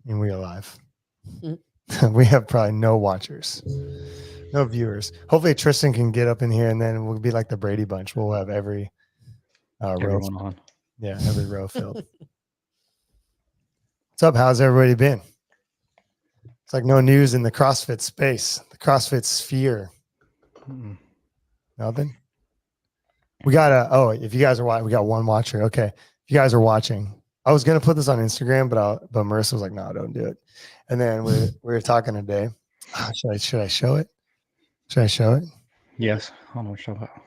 in real life. We have probably no watchers, no viewers. Hopefully Tristan can get up in here, and then we'll be like the Brady Bunch. We'll have every row. Everyone on. Yeah, every row filled. What's up? How's everybody been? It's like no news in the CrossFit space, the CrossFit sphere. Nothing. We got if you guys are watching, we got one watcher. Okay. If you guys are watching, I was going to put this on Instagram, but Marissa was like, no, don't do it. And then we were talking today. Should I show it? Should I show it? Yes. I don't know what you're talking about.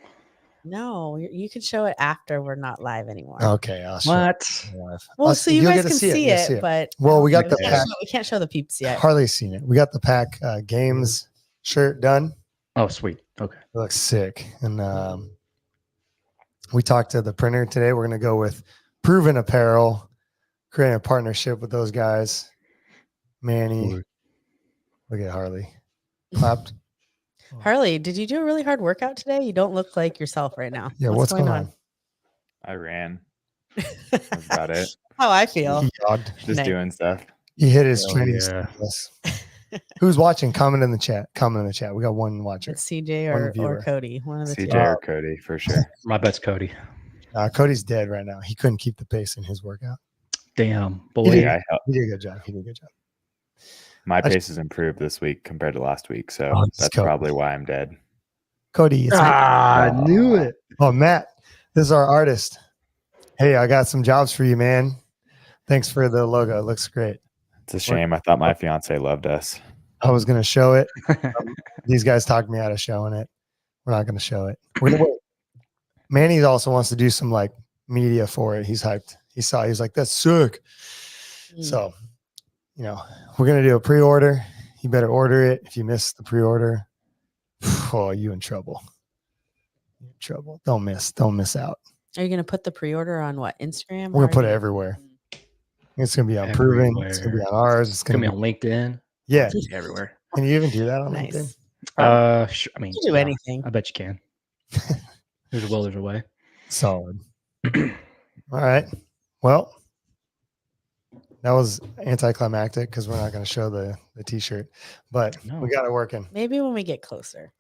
No, you can show it after we're not live anymore. Okay. I'll show What? it live. Well, so you guys can see it, but we got the pack. We can't show the peeps yet. Harley's seen it. We got the pack games shirt done. Oh, sweet. Okay. It looks sick. And we talked to the printer today. We're going to go with Proven Apparel, creating a partnership with those guys. Manny. Look at Harley. Clapped. Harley, did you do a really hard workout today? You don't look like yourself right now. Yeah, what's going on? I ran. That's about it. How I feel. He jogged. Just doing stuff. He hit his Oh, training. yeah. Who's watching? Comment in the chat. Comment in the chat. We got one watcher. It's CJ One or viewer. Cody. One of the CJ two. or Cody for sure. My bet's Cody. Cody's dead right now. He couldn't keep the pace in his workout. Damn. He Boy. did, Yeah, he did a good job. He did a good job. my pace has improved this week compared to last week, so Oh, that's Cody. probably why I'm dead. Cody. It's I knew it. Oh, Matt, this is our artist. Hey, I got some jobs for you, man. Thanks for the logo. It looks great. It's a shame. I thought my fiance loved us. I was going to show it. These guys talked me out of showing it. We're not going to show it. We're going to wait. Manny also wants to do some like media for it. He's hyped. He's like, that's sick. So, we're going to do a pre-order. You better order it. If you miss the pre-order, oh, you in trouble. You're in trouble. Don't miss out. Are you going to put the pre-order on what? Instagram? We're going to put it everywhere. It's going to be on Proven. It's going to be on ours. It's It's gonna going be to be on LinkedIn. Yeah. Everywhere. Can you even do that on Nice. LinkedIn? I mean, You can do anything. I bet you can. There's a will, there's a way. Solid. All right. Well, that was anticlimactic because we're not going to show the t-shirt, but No. we got it working. Maybe when we get closer.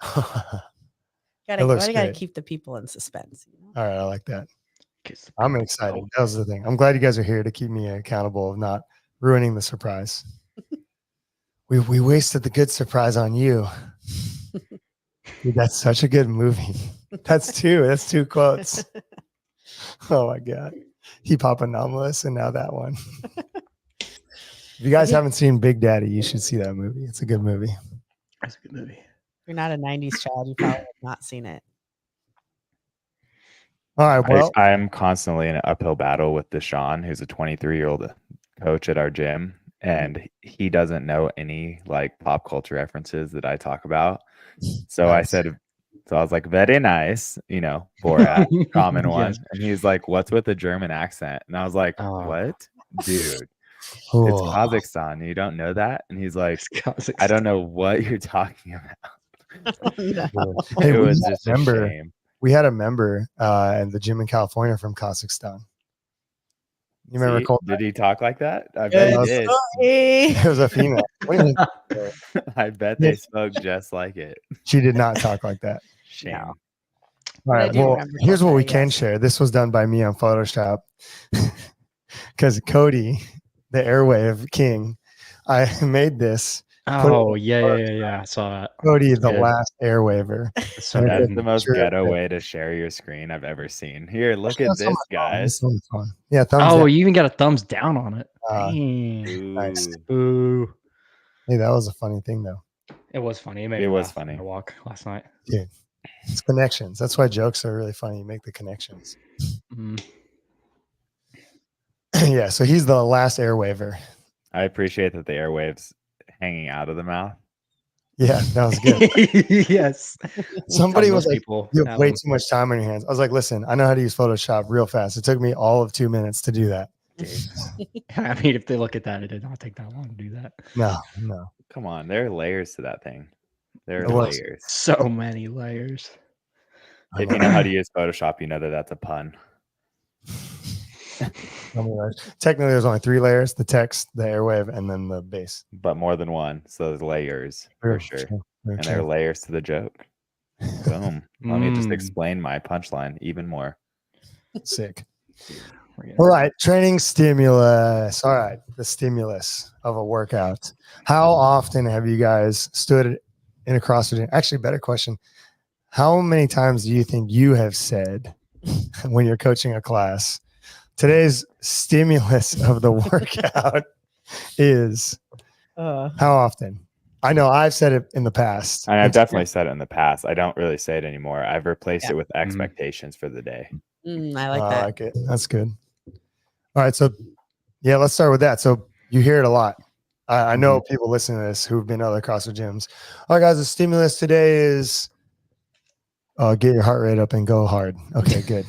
It looks Gotta great. keep the people in suspense. All right. I like that. Kiss the I'm people. excited. That was the thing. I'm glad you guys are here to keep me accountable of not ruining the surprise. We wasted the good surprise on you. Dude, that's such a good movie. That's two quotes. Oh my God. Hip Hop Anomalous and now that one. If you guys haven't seen Big Daddy, you should see that movie. It's a good movie. That's a good movie. If you're not a 90s child, you probably have not seen it. All right. Well, I'm constantly in an uphill battle with Deshaun, who's a 23-year-old coach at our gym, and he doesn't know any like pop culture references that I talk about. So I was like, very nice, Borat, common one. Yes. And he's like, what's with the German accent? And I was like, Oh. what? Dude, oh, it's Kazakhstan. You don't know that? And he's like, I don't know what you're talking about. Hey, It we was had just a a member. shame. We had a member in the gym in California from Kazakhstan. You remember? See, Cole? did he talk like that? I Good bet he was- did. It was a female. What do you mean? I bet they spoke just like it. She did not talk like that. Shame. No. All I right. do Well, remember here's what we that, can yes. share. This was done by me on Photoshop because Cody, the Airwave King, I made this. Oh, yeah. I saw that. Cody, the good. last Airwaver. So Okay. That's good. the most Sure. ghetto way to share your screen I've ever seen. Here, look at That's on this, my phone. guys. This one's fun. Yeah, thumbs Oh, down. you even got a thumbs down on it. Uh, Dang. nice. Ooh. Ooh. Hey, that was a funny thing though. It was funny. Made It me was laugh funny. on my walk last night. It's connections. That's why jokes are really funny. You make the connections. Mm. Yeah. So he's the last Airwaver. I appreciate that the airwaves hanging out of the mouth. Yeah, that was good. Yes. Somebody Tell was most like, people you have that way one. too much time on your hands. I was like, listen, I know how to use Photoshop real fast. It took me all of 2 minutes to do that. I mean, if they look at that, it did not take that long to do that. No. Come on, there are layers to that thing. There It are was. layers. So many layers. If you know how to use Photoshop, you know that that's a pun. How many layers? Technically, there's only 3 layers: the text, the airwave, and then the base. But more than one. So there's layers for sure. Very And there are true. layers to the joke. Boom. Let me just Mm. explain my punchline even more. Sick. We're getting- All right, training stimulus. All right, the stimulus of a workout. How often have you guys stood in a CrossFit gym? Actually, better question. How many times do you think you have said when you're coaching a class, today's stimulus of the workout is how often? I know I've said it in the past. And I've It's- definitely said it in the past. I don't really say it anymore. I've replaced Yeah. it with expectations for the day. I like I that. like it. That's good. All right. So, yeah, let's start with that. So, you hear it a lot. I know people listening to this who've been to other CrossFit gyms. All right, guys, the stimulus today is get your heart rate up and go hard. Okay, good.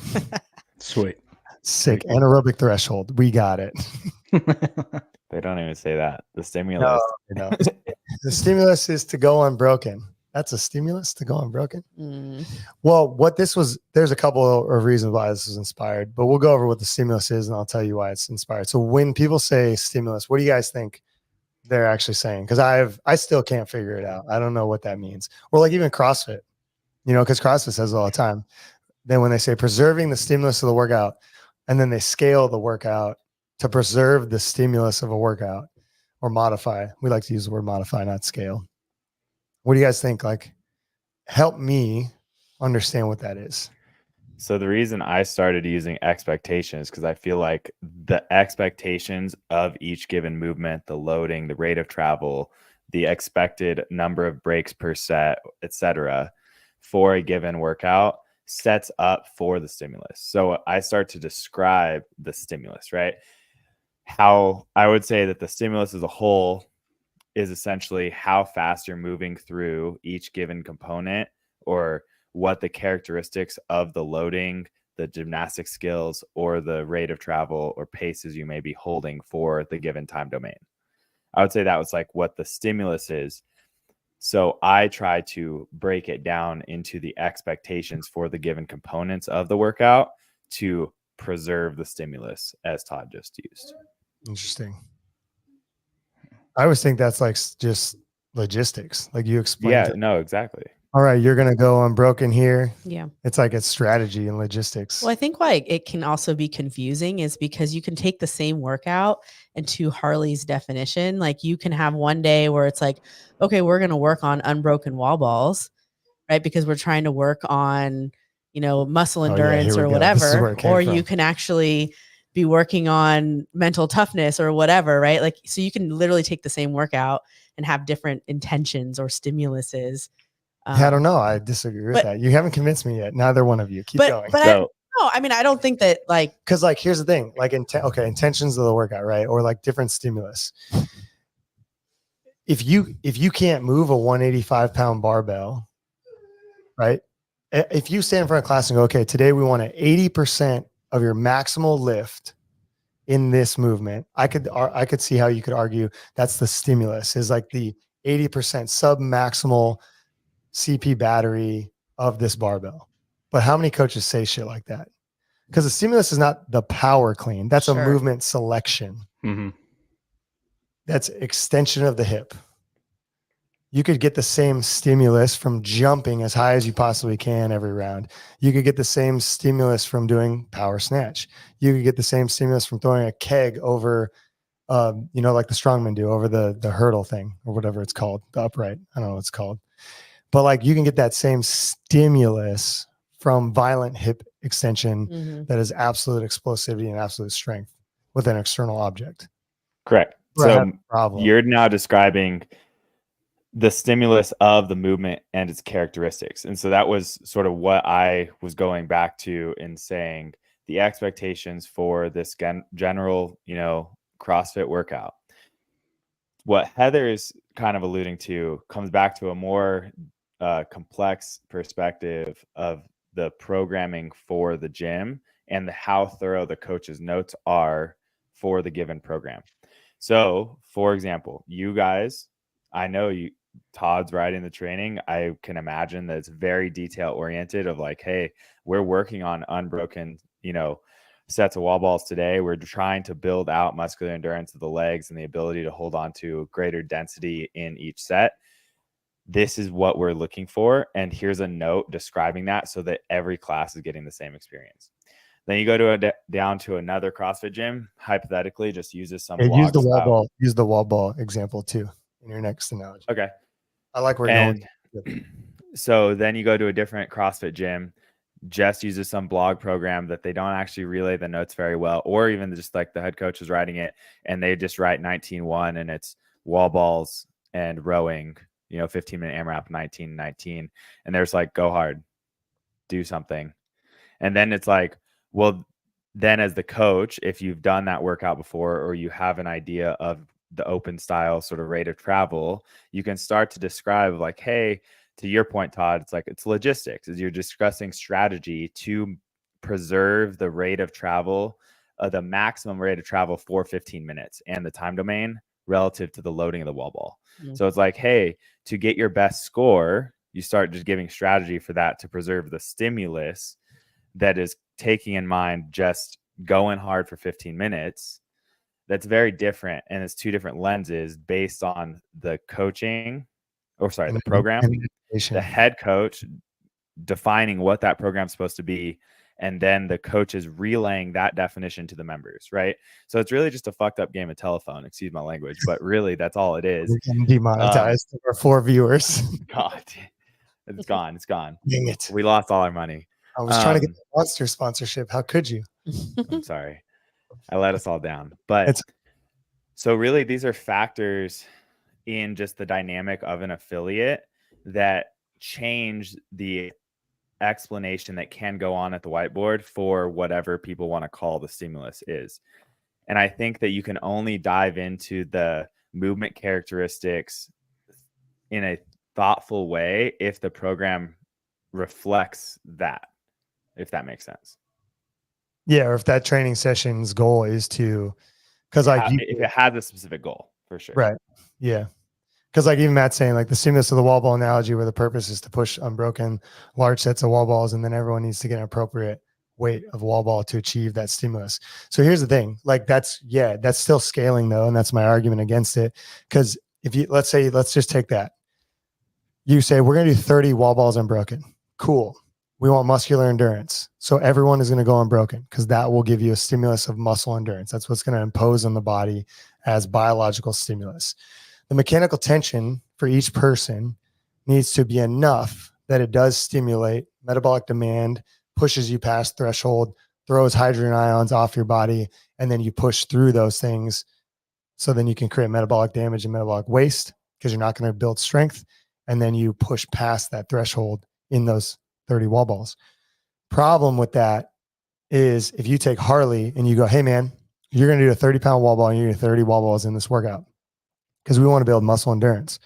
Sweet. Sick. Anaerobic threshold. We got it. They don't even say that. The stimulus. No, the stimulus is to go unbroken. That's a stimulus to go unbroken. Mm. Well, what this was, there's a couple of reasons why this was inspired, but we'll go over what the stimulus is and I'll tell you why it's inspired. So when people say stimulus, what do you guys think they're actually saying? Because I still can't figure it out. I don't know what that means. Or like even CrossFit, because CrossFit says it all the time. Then when they say preserving the stimulus of the workout, and then they scale the workout to preserve the stimulus of a workout or modify. We like to use the word modify, not scale. What do you guys think? Like, help me understand what that is. So the reason I started using expectations because I feel like the expectations of each given movement, the loading, the rate of travel, the expected number of breaks per set, etc., for a given workout sets up for the stimulus. So I start to describe the stimulus, right? How I would say that the stimulus as a whole is essentially how fast you're moving through each given component or what the characteristics of the loading, the gymnastic skills, or the rate of travel or paces you may be holding for the given time domain. I would say that was like what the stimulus is. So I try to break it down into the expectations for the given components of the workout to preserve the stimulus, as Todd just used. Interesting. I always think that's like just logistics. Like you explained. Yeah, it. no, exactly. All right, you're going to go unbroken here. Yeah. It's like it's strategy and logistics. Well, I think why it can also be confusing is because you can take the same workout and to Harley's definition, like you can have one day where it's like, okay, we're going to work on unbroken wall balls, right? Because we're trying to work on, muscle Oh, yeah, endurance here or we go. This is where whatever, it came or from. you can actually be working on mental toughness or whatever, right? Like, so you can literally take the same workout and have different intentions or stimuluses. Yeah, I don't know. I disagree with that. You haven't convinced me yet. Neither one of you. Keep going. But So I don't think that like, Because like here's the thing, like intentions of the workout, right? Or like different stimulus. If you can't move a 185-pound barbell, right? If you stand in front of class and go, okay, today we want an 80% of your maximal lift in this movement, I could see how you could argue that's the stimulus is like the 80% sub maximal CP battery of this barbell. But how many coaches say shit like that? Because the stimulus is not the power clean. That's Sure. a movement selection. Mm-hmm. That's extension of the hip. You could get the same stimulus from jumping as high as you possibly can every round. You could get the same stimulus from doing power snatch. You could get the same stimulus from throwing a keg over, like the strongmen do over the hurdle thing or whatever it's called, the upright. I don't know what it's called. But like you can get that same stimulus from violent hip extension that is absolute explosivity and absolute strength with an external object. correct. Where I have So a problem. you're now describing the stimulus of the movement and its characteristics. And so that was sort of what I was going back to in saying the expectations for this general, CrossFit workout. What Heather is kind of alluding to comes back to a more complex perspective of the programming for the gym and how thorough the coach's notes are for the given program. So, for example, you guys, I know Todd's writing the training. I can imagine that it's very detail oriented of like, hey, we're working on unbroken, sets of wall balls today. We're trying to build out muscular endurance of the legs and the ability to hold on to greater density in each set. This is what we're looking for. And here's a note describing that so that every class is getting the same experience. Then you go to down to another CrossFit gym, hypothetically, just uses some Hey, use the blog wall style. ball. Use the wall ball example too in your next analogy. Okay. I like where you're going. So then you go to a different CrossFit gym, just uses some blog program that they don't actually relay the notes very well, or even just like the head coach is writing it and they just write 19-1 and it's wall balls and rowing, 15-minute AMRAP 19-19. And there's like, go hard, do something. And then it's like, well, then as the coach, if you've done that workout before, or you have an idea of the open style sort of rate of travel, you can start to describe like, hey, to your point, Todd, it's like, it's logistics, as you're discussing strategy to preserve the rate of travel, the maximum rate of travel for 15 minutes and the time domain relative to the loading of the wall ball. Mm. So it's like, hey, to get your best score, you start just giving strategy for that to preserve the stimulus that is taking in mind just going hard for 15 minutes. That's very different. And it's two different lenses based on the coaching, the program, the head coach defining what that program's supposed to be, and then the coach is relaying that definition to the members, right? So it's really just a fucked up game of telephone, excuse my language, but really that's all it is. We're getting demonetized for 4 viewers. God, it's gone. It's gone. Dang it. We lost all our money. I was trying to get the Monster sponsorship. How could you? I'm sorry. I let us all down. But so really these are factors in just the dynamic of an affiliate that change the explanation that can go on at the whiteboard for whatever people want to call the stimulus is. And I think that you can only dive into the movement characteristics in a thoughtful way if the program reflects that, if that makes sense. Yeah, or if that training session's goal is to, because like if it has a specific goal, for sure. Right. Yeah. Because like even Matt's saying, like the stimulus of the wall ball analogy, where the purpose is to push unbroken large sets of wall balls, and then everyone needs to get an appropriate weight of wall ball to achieve that stimulus. So here's the thing, like that's still scaling though, and that's my argument against it. Because if you let's just take that, you say we're gonna do 30 wall balls unbroken. Cool. We want muscular endurance. So everyone is going to go unbroken because that will give you a stimulus of muscle endurance. That's what's going to impose on the body as biological stimulus. The mechanical tension for each person needs to be enough that it does stimulate metabolic demand, pushes you past threshold, throws hydrogen ions off your body, and then you push through those things. So then you can create metabolic damage and metabolic waste because you're not going to build strength. And then you push past that threshold in those 30 wall balls. Problem with that is if you take Harley and you go, hey man, you're going to do a 30-pound wall ball and you're going to do 30 wall balls in this workout because we want to build muscle endurance.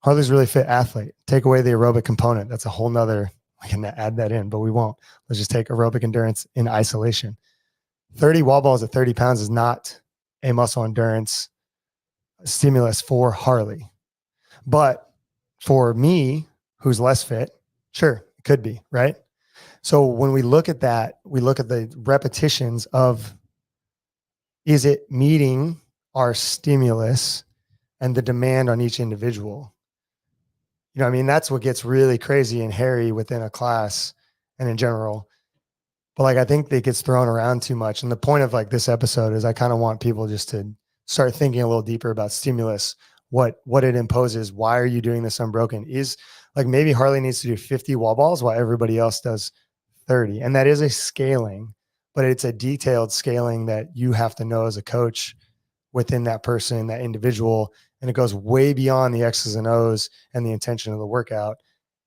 Harley's a really fit athlete. Take away the aerobic component. That's a whole nother, we can add that in, but we won't. Let's just take aerobic endurance in isolation. 30 wall balls at 30 pounds is not a muscle endurance stimulus for Harley. But for me, who's less fit, sure, it could be, right? So when we look at that, we look at the repetitions of, is it meeting our stimulus and the demand on each individual? You know what I mean? That's what gets really crazy and hairy within a class and in general. But like, I think it gets thrown around too much. And the point of like this episode is I kind of want people just to start thinking a little deeper about stimulus, what it imposes. Why are you doing this unbroken? Is like maybe Harley needs to do 50 wall balls while everybody else does 30. And that is a scaling, but it's a detailed scaling that you have to know as a coach within that person, that individual. And it goes way beyond the X's and O's and the intention of the workout.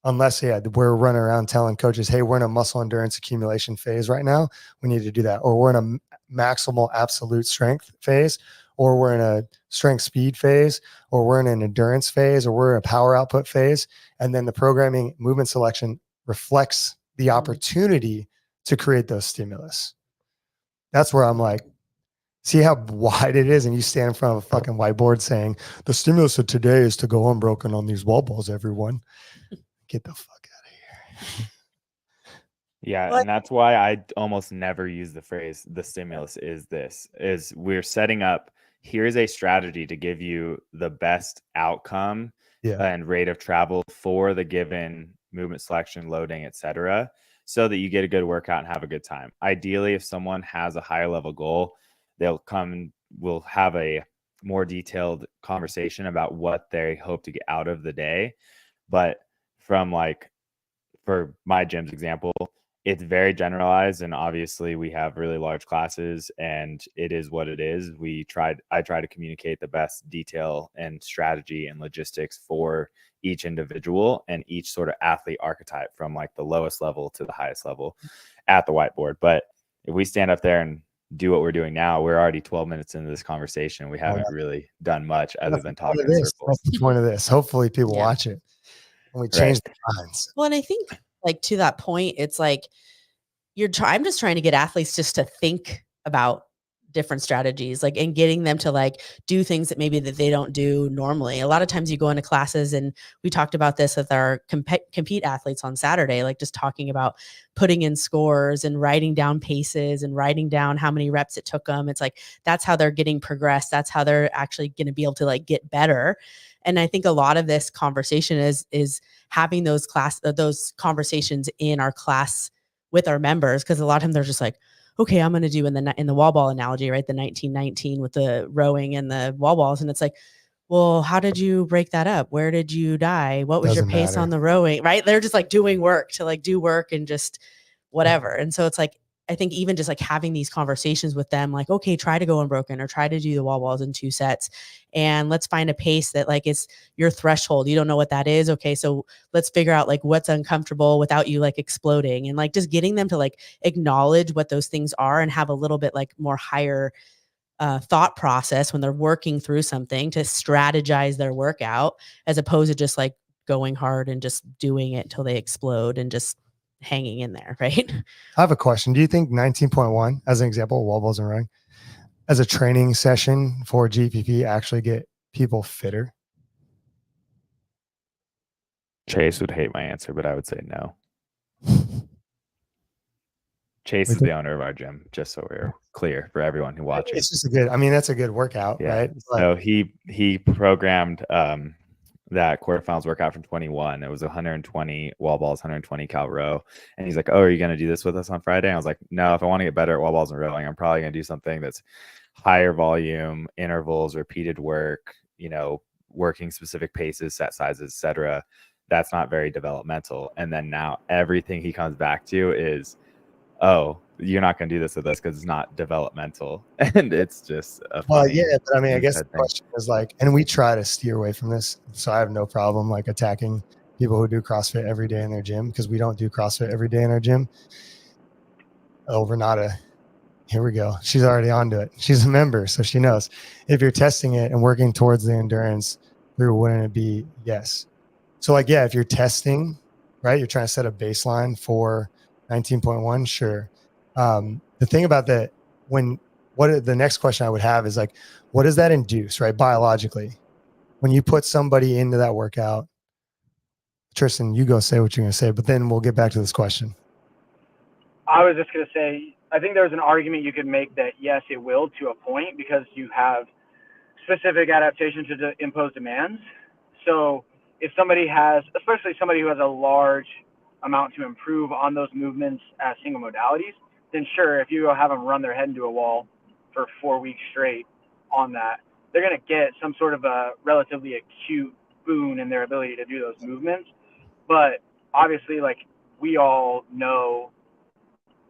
Unless, we're running around telling coaches, hey, we're in a muscle endurance accumulation phase right now. We need to do that. Or we're in a maximal absolute strength phase, or we're in a strength speed phase, or we're in an endurance phase, or we're in a power output phase. And then the programming movement selection reflects the opportunity to create those stimulus. That's where I'm like, see how wide it is? And you stand in front of a fucking whiteboard saying, the stimulus of today is to go unbroken on these wall balls, everyone. Get the fuck out of here. Yeah, Well, and that's why I almost never use the phrase the stimulus is we're setting up, here's a strategy to give you the best outcome Yeah. and rate of travel for the given movement selection, loading, etc., so that you get a good workout and have a good time. Ideally, if someone has a higher level goal, we'll have a more detailed conversation about what they hope to get out of the day. But from like, for my gym's example, it's very generalized, and obviously we have really large classes and it is what it is. I try to communicate the best detail and strategy and logistics for each individual and each sort of athlete archetype, from like the lowest level to the highest level at the whiteboard. But if we stand up there and do what we're doing now, we're already 12 minutes into this conversation. We haven't really done much other than talk in circles. That's the point of this. Hopefully people Yeah. watch it and we change their minds. Well, and I think like to that point, it's like I'm just trying to get athletes just to think about different strategies, like, and getting them to like do things that maybe that they don't do normally. A lot of times you go into classes, and we talked about this with our compete athletes on Saturday, like just talking about putting in scores and writing down paces and writing down how many reps it took them. It's like, that's how they're getting progressed. That's how they're actually going to be able to like get better. And I think a lot of this conversation is having those conversations in our class with our members, because a lot of them they're just like, okay, I'm going to do in the wall ball analogy, right? The 1919 with the rowing and the wall balls. And it's like, well, how did you break that up? Where did you die? What was your Doesn't pace matter. on the rowing, right? They're just like doing work to like do work and just whatever. And so it's like, I think even just like having these conversations with them, like, okay, try to go unbroken or try to do the wall balls in 2 sets. And let's find a pace that like is your threshold. You don't know what that is. Okay. So let's figure out like what's uncomfortable without you like exploding, and like just getting them to like acknowledge what those things are and have a little bit like more higher thought process when they're working through something to strategize their workout, as opposed to just like going hard and just doing it until they explode and just hanging in there. Right. I have a question. Do you think 19.1, as an example, wall balls and rowing, as a training session for GPP actually get people fitter? Chase would hate my answer, but I would say no. Chase is the owner of our gym, just so we're clear for everyone who watches. It's just that's a good workout, right? So he programmed that quarterfinals workout from 21. It was 120 wall balls, 120 cal row. And he's like, oh, are you going to do this with us on Friday? And I was like, no, if I want to get better at wall balls and rowing, I'm probably going to do something that's higher volume, intervals, repeated work, working specific paces, set sizes, etc. That's not very developmental. And then now everything he comes back to is, oh, you're not going to do this with us because it's not developmental. And it's just but I mean, I guess the question is like, and we try to steer away from this, so I have no problem like attacking people who do CrossFit every day in their gym, because we don't do CrossFit every day in our gym. Oh, Renata, here we go. She's already onto it. She's a member, so she knows. If you're testing it and working towards the endurance, wouldn't it be yes? So like, yeah, if you're testing, right, you're trying to set a baseline for 19.1, sure. The thing about that, the next question I would have is like, what does that induce, right? Biologically, when you put somebody into that workout, Tristan, you go say what you're going to say, but then we'll get back to this question. I was just going to say, I think there's an argument you could make that yes, it will to a point, because you have specific adaptation to impose demands. So if somebody has, especially somebody who has a large amount to improve on those movements as single modalities, then sure, if you have them run their head into a wall for 4 weeks straight on that, they're going to get some sort of a relatively acute boon in their ability to do those movements. But obviously, like, we all know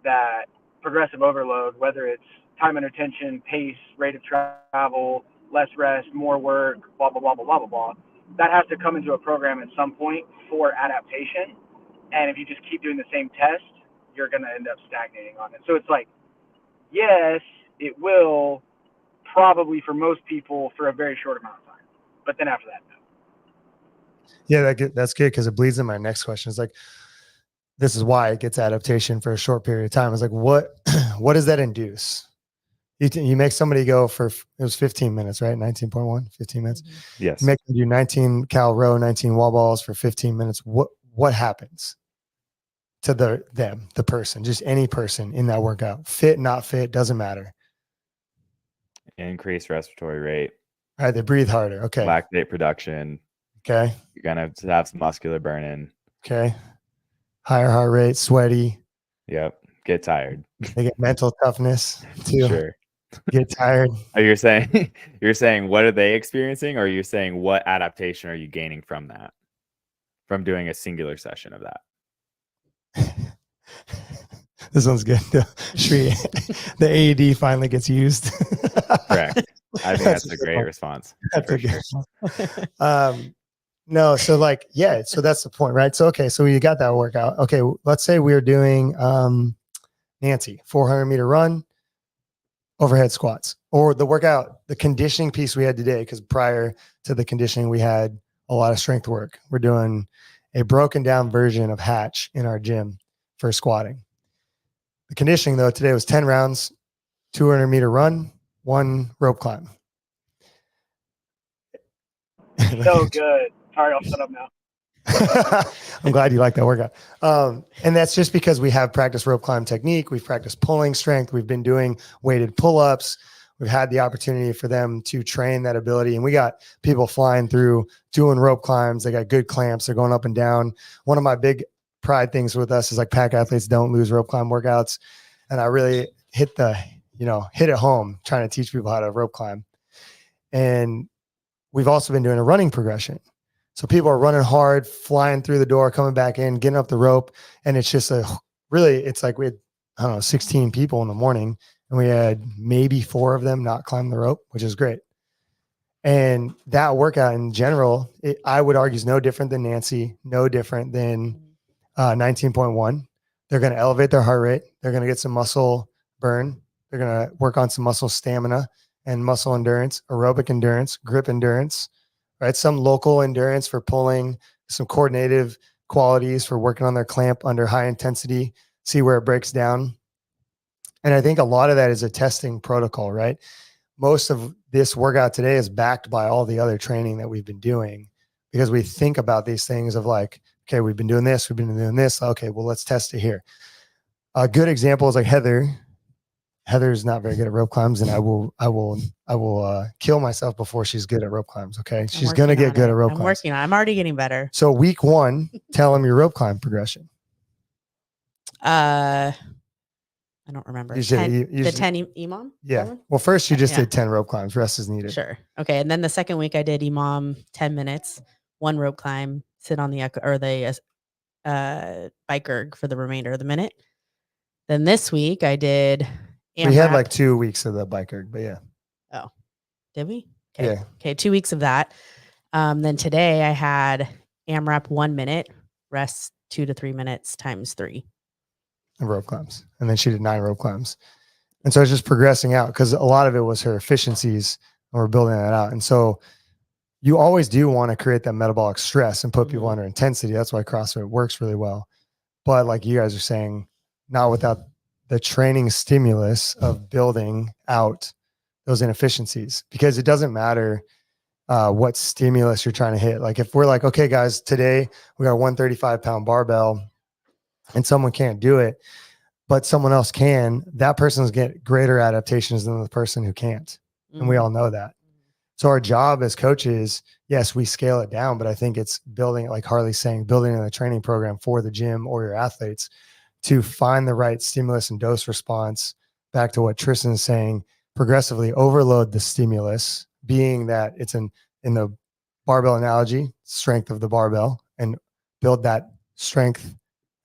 that progressive overload, whether it's time under tension, pace, rate of travel, less rest, more work, blah, blah, blah, blah, blah, blah, blah, that has to come into a program at some point for adaptation. And if you just keep doing the same test, you're going to end up stagnating on it. So it's like, yes, it will probably for most people for a very short amount of time. But then after that, no. Yeah, that's good, because it bleeds in my next question. It's like, this is why it gets adaptation for a short period of time. It's like, what does that induce? You make somebody go for, it was 15 minutes, right? 19.1, 15 minutes. Mm-hmm. Yes. You make them do 19 cal row, 19 wall balls for 15 minutes. What happens? to the person, just any person in that workout, fit, not fit, doesn't matter. Increased respiratory rate, All right, they breathe harder. Okay. lactate production. Okay. You're gonna have some muscular burn-in. Okay. Higher heart rate, sweaty. Yep. Get tired. They get mental toughness too. Sure. Get tired. Are you saying you're saying what are they experiencing, or are you saying what adaptation are you gaining from that? From doing a singular session of that? This one's good. The AED finally gets used. Correct. I think that's a great response. That's for a good sure. one. No, so like, yeah, so that's the point, right? So, okay, so you got that workout. Okay, let's say we were doing Nancy, 400-meter run, overhead squats, or the workout, the conditioning piece we had today, because prior to the conditioning, we had a lot of strength work. We're doing a broken down version of Hatch in our gym for squatting. The conditioning, though, today was 10 rounds, 200-meter run, 1 rope climb. So good. Sorry, I'll shut up now. I'm glad you like that workout. And that's just because we have practiced rope climb technique. We've practiced pulling strength. We've been doing weighted pull-ups. We've had the opportunity for them to train that ability. And we got people flying through doing rope climbs. They got good clamps. They're going up and down. One of my big pride things with us is like pack athletes don't lose rope climb workouts. And I really hit it home trying to teach people how to rope climb. And we've also been doing a running progression. So people are running hard, flying through the door, coming back in, getting up the rope. And it's just it's like we had, 16 people in the morning, and we had maybe 4 of them not climb the rope, which is great. And that workout in general, I would argue is no different than Nancy, no different than 19.1. They're going to elevate their heart rate. They're going to get some muscle burn. They're going to work on some muscle stamina and muscle endurance, aerobic endurance, grip endurance, right? Some local endurance for pulling, some coordinative qualities for working on their clamp under high intensity, see where it breaks down. And I think a lot of that is a testing protocol, right? Most of this workout today is backed by all the other training that we've been doing, because we think about these things of like, okay, we've been doing this, we've been doing this. Okay, well, let's test it here. A good example is like Heather. Heather's not very good at rope climbs, and I will kill myself before she's good at rope climbs. Okay. She's going to get good at rope climbs. I'm working on it. I'm already getting better. So week 1, tell them your rope climb progression. I don't remember. You should- 10 you the should- 10 Imam? Yeah. That one? Well, first you just Yeah. did 10 rope climbs. Rest is needed. Sure. Okay. And then the second week I did Imam 10 minutes, 1 rope climb, sit on the bike erg for the remainder of the minute. Then this week I did We had AMRAP. like 2 weeks of the bike erg, but yeah. Did we? Okay. Yeah. Okay. 2 weeks of that. Then today I had AMRAP 1 minute, rest 2 to 3 minutes times 3. And rope climbs. And then she did 9 rope climbs. And so it's just progressing out, because a lot of it was her efficiencies, and we're building that out. And so you always do want to create that metabolic stress and put people Mhm. under intensity. That's why CrossFit works really well. But like you guys are saying, not without the training stimulus of building out those inefficiencies, because it doesn't matter what stimulus you're trying to hit. Like if we're like, okay, guys, today we got a 135-pound barbell and someone can't do it, but someone else can, that person's get greater adaptations than the person who can't. And we all know that. So our job as coaches, yes, we scale it down, but I think it's building, like Harley's saying, building in a training program for the gym or your athletes to find the right stimulus and dose response. Back to what Tristan is saying, progressively overload the stimulus, being that it's in the barbell analogy, strength of the barbell, and build that strength,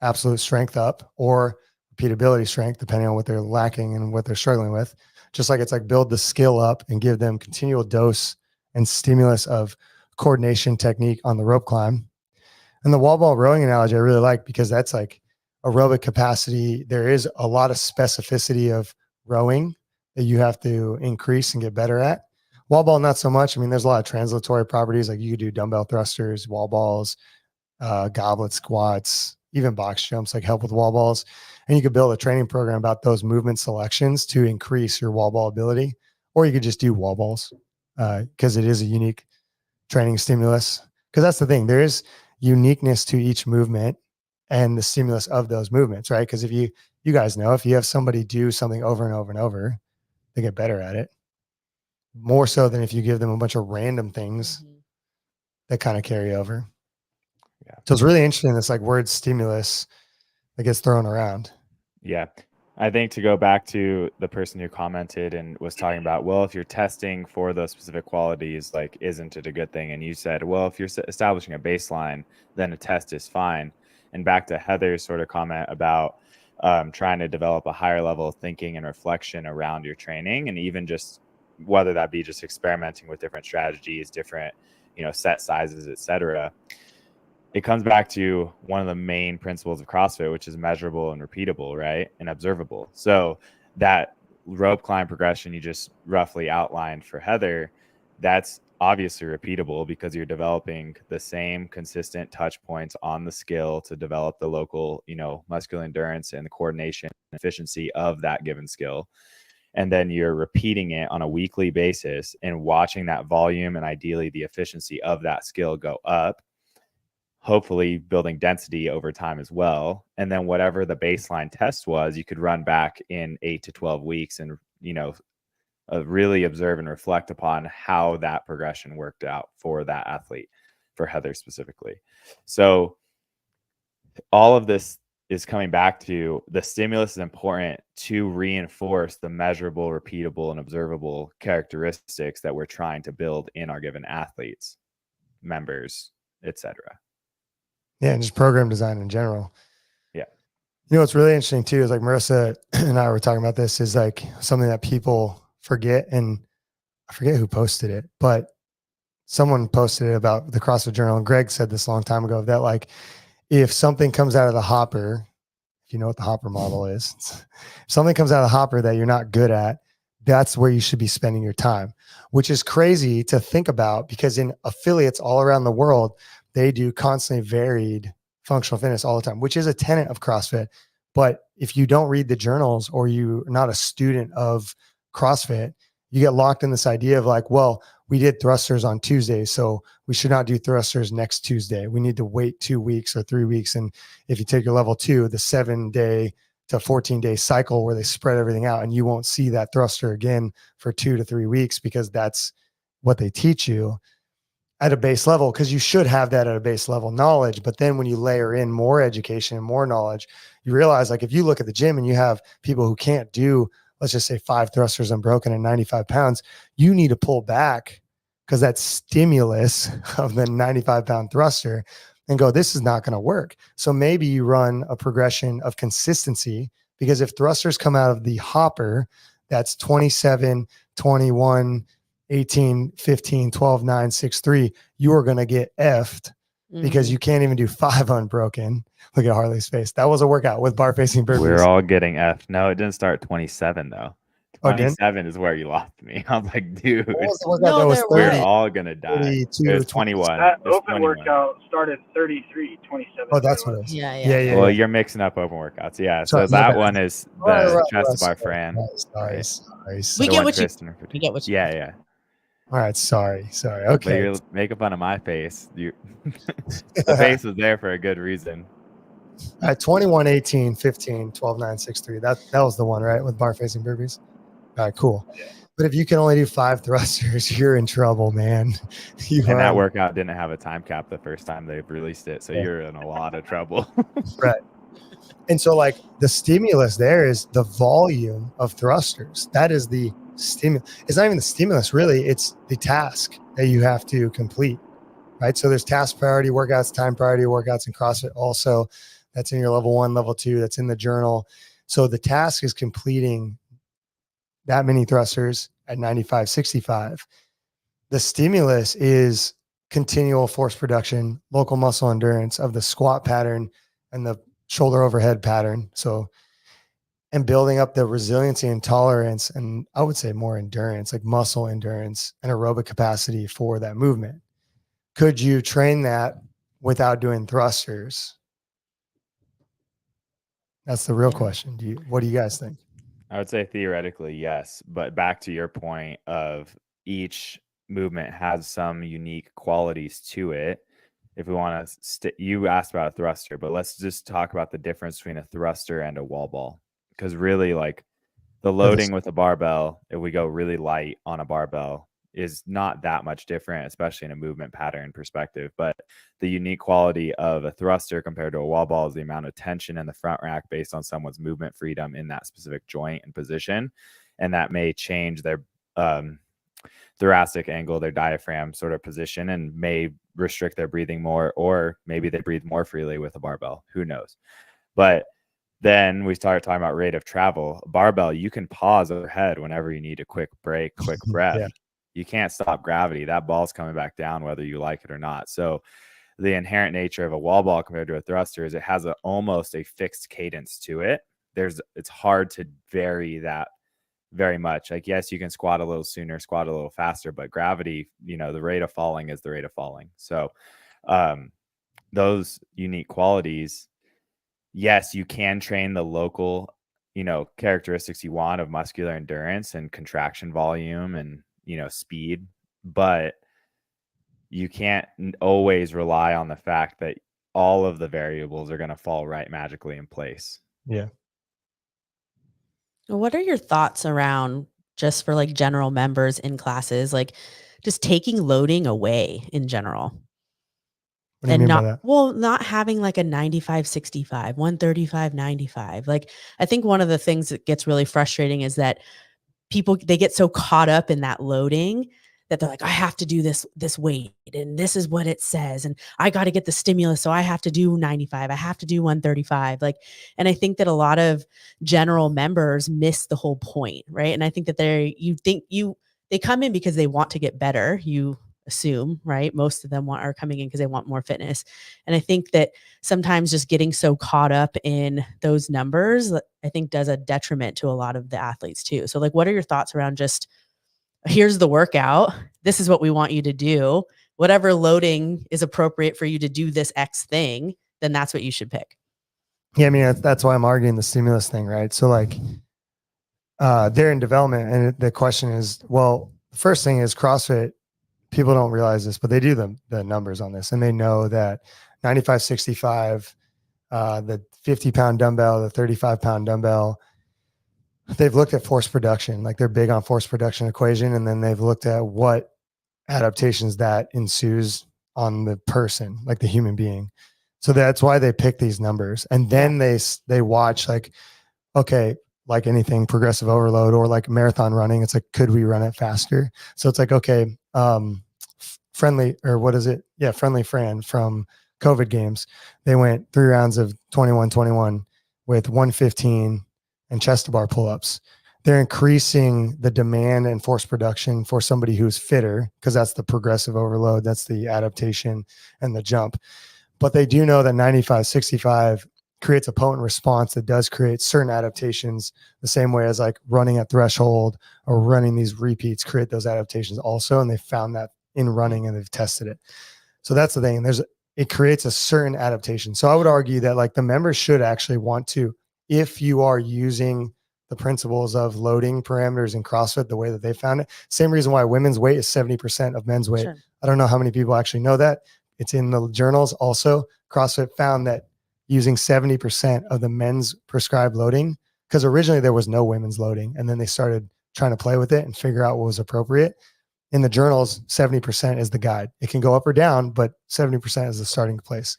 absolute strength up, or repeatability strength, depending on what they're lacking and what they're struggling with. Just like it's like build the skill up and give them continual dose and stimulus of coordination technique on the rope climb. And the wall ball rowing analogy I really like, because that's like aerobic capacity. There is a lot of specificity of rowing that you have to increase and get better at. Wall ball, not so much. I mean, there's a lot of translatory properties. Like you could do dumbbell thrusters, wall balls, goblet squats, even box jumps, like help with wall balls. And you could build a training program about those movement selections to increase your wall ball ability. Or you could just do wall balls because it is a unique training stimulus. Because that's the thing. There is uniqueness to each movement and the stimulus of those movements, right? Because if you guys know, if you have somebody do something over and over and over, they get better at it. More so than if you give them a bunch of random things Mhm. that kind of carry over. Yeah. So it's really interesting, this like word stimulus that gets thrown around. Yeah. I think to go back to the person who commented and was talking about, well, if you're testing for those specific qualities, like, isn't it a good thing? And you said, well, if you're establishing a baseline, then a test is fine. And back to Heather's sort of comment about trying to develop a higher level of thinking and reflection around your training, and even just whether that be just experimenting with different strategies, different, set sizes, etc. It comes back to one of the main principles of CrossFit, which is measurable and repeatable, right? And observable. So that rope climb progression you just roughly outlined for Heather, that's obviously repeatable because you're developing the same consistent touch points on the skill to develop the local, muscular endurance and the coordination and efficiency of that given skill. And then you're repeating it on a weekly basis and watching that volume and ideally the efficiency of that skill go up, hopefully building density over time as well. And then whatever the baseline test was, you could run back in 8 to 12 weeks and, really observe and reflect upon how that progression worked out for that athlete, for Heather specifically. So all of this is coming back to the stimulus is important to reinforce the measurable, repeatable, and observable characteristics that we're trying to build in our given athletes, members, etc. Yeah, and just program design in general. Yeah. What's really interesting too is like Marissa and I were talking about this, is like something that people forget, and I forget who posted it, but someone posted it about the CrossFit Journal, and Greg said this a long time ago, that like if something comes out of the hopper, if you know what the hopper model is, if something comes out of the hopper that you're not good at, that's where you should be spending your time, which is crazy to think about, because in affiliates all around the world, they do constantly varied functional fitness all the time, which is a tenet of CrossFit. But if you don't read the journals, or you're not a student of CrossFit, you get locked in this idea of like, well, we did thrusters on Tuesday, so we should not do thrusters next Tuesday. We need to wait 2 weeks or 3 weeks. And if you take your level 2, the 7-day to 14-day cycle where they spread everything out, and you won't see that thruster again for 2 to 3 weeks, because that's what they teach you at a base level, because you should have that at a base level knowledge. But then when you layer in more education and more knowledge, you realize, like, if you look at the gym and you have people who can't do, let's just say 5 thrusters unbroken at 95 pounds, you need to pull back, because that stimulus of the 95-pound thruster, and go, this is not going to work. So maybe you run a progression of consistency, because if thrusters come out of the hopper, that's 27, 21, 18, 15, 12, 9, 6, 3, you are going to get effed because you can't even do 5 unbroken. Look at Harley's face. That was a workout with bar facing burpees. We're all getting F. No, it didn't start at 27 though. Oh, it didn't? 27 is where you lost me. I was like, dude, What was the workout No, that was there we're 30? all gonna die. 32, It was 21. That It was open 21. workout started 33, 27. Oh, that's what it is. Yeah, Yeah, yeah. Well, yeah. you're mixing up open workouts. Yeah. Sorry, So my that bad. one is the Right, chest right, bar Fran. Sorry. We The get one what you- Kristen we get what you- Yeah, yeah. All right. Sorry. But Okay. you're making fun of my face. The face was there for a good reason. All right. 21, 18, 15, 12, 9, 6, 3. That was the one, right? With bar facing burpees. All right, cool. But if you can only do 5 thrusters, you're in trouble, man. And that workout didn't have a time cap the first time they released it. So Yeah. you're in a lot of trouble. Right. And so, like, the stimulus there is the volume of thrusters. That is the stimulus. It's not even the stimulus, really. It's the task that you have to complete, right? So there's task priority workouts, time priority workouts in CrossFit also. That's in your level 1, level 2. That's in the journal. So the task is completing that many thrusters at 95, 65. The stimulus is continual force production, local muscle endurance of the squat pattern and the shoulder overhead pattern. So, and building up the resiliency and tolerance, and I would say more endurance, like muscle endurance and aerobic capacity for that movement. Could you train that without doing thrusters? That's the real question. What do you guys think? I would say theoretically, yes. But back to your point of each movement has some unique qualities to it. if we want to, you asked about a thruster, but let's just talk about the difference between a thruster and a wall ball. Because really, like the loading with a barbell, if we go really light on a barbell, is not that much different, especially in a movement pattern perspective. But the unique quality of a thruster compared to a wall ball is the amount of tension in the front rack based on someone's movement freedom in that specific joint and position. And that may change their thoracic angle, their diaphragm sort of position, and may restrict their breathing more, or maybe they breathe more freely with a barbell. Who knows? But then we started talking about rate of travel. Barbell, you can pause overhead whenever you need a quick break, quick breath. Yeah. You can't stop gravity. That ball's coming back down whether you like it or not. So the inherent nature of a wall ball compared to a thruster is it has almost a fixed cadence to it. It's hard to vary that very much. Like, yes, you can squat a little sooner, squat a little faster, but gravity, the rate of falling is the rate of falling. So those unique qualities, yes, you can train the local, characteristics you want of muscular endurance and contraction volume and, speed, but you can't always rely on the fact that all of the variables are going to fall right magically in place. Yeah. What are your thoughts around, just for like general members in classes, like just taking loading away in general? What do you mean by that? Not having like a 95-65, 135-95. Like, I think one of the things that gets really frustrating is that they get so caught up in that loading that they're like, I have to do this weight and this is what it says, and I got to get the stimulus, so I have to do 95, I have to do 135. Like, and I think that a lot of general members miss the whole point, right? And I think that they come in because they want to get better, you assume, right? Most of them are coming in because they want more fitness. And I think that sometimes just getting so caught up in those numbers, I think, does a detriment to a lot of the athletes too. So like, what are your thoughts around just, here's the workout, this is what we want you to do, whatever loading is appropriate for you to do this X thing, then that's what you should pick? Yeah, I mean, that's why I'm arguing the stimulus thing, right? So like, they're in development, and the question is, well, the first thing is CrossFit. People don't realize this, but they do the numbers on this, and they know that 95-65, the 50-pound dumbbell, the 35-pound dumbbell, they've looked at force production, like they're big on force production equation. And then they've looked at what adaptations that ensues on the person, like the human being. So that's why they pick these numbers. And then they watch, like, okay, like anything, progressive overload or like marathon running, it's like, could we run it faster? So it's like, okay, Friendly Fran from COVID games, they went 3 rounds of 21-21 with 115 and chest to bar pull-ups. They're increasing the demand and force production for somebody who's fitter, because that's the progressive overload, that's the adaptation and the jump. But they do know that 95-65 creates a potent response that does create certain adaptations, the same way as like running at threshold or running these repeats create those adaptations also. And they found that in running, and they've tested it. So that's the thing. It creates a certain adaptation. So I would argue that like the members should actually want to, if you are using the principles of loading parameters in CrossFit the way that they found it, same reason why women's weight is 70% of men's weight. Sure. I don't know how many people actually know that. It's in the journals. Also, CrossFit found that using 70% of the men's prescribed loading, because originally there was no women's loading, and then they started trying to play with it and figure out what was appropriate. In the journals, 70% is the guide. It can go up or down, but 70% is the starting place,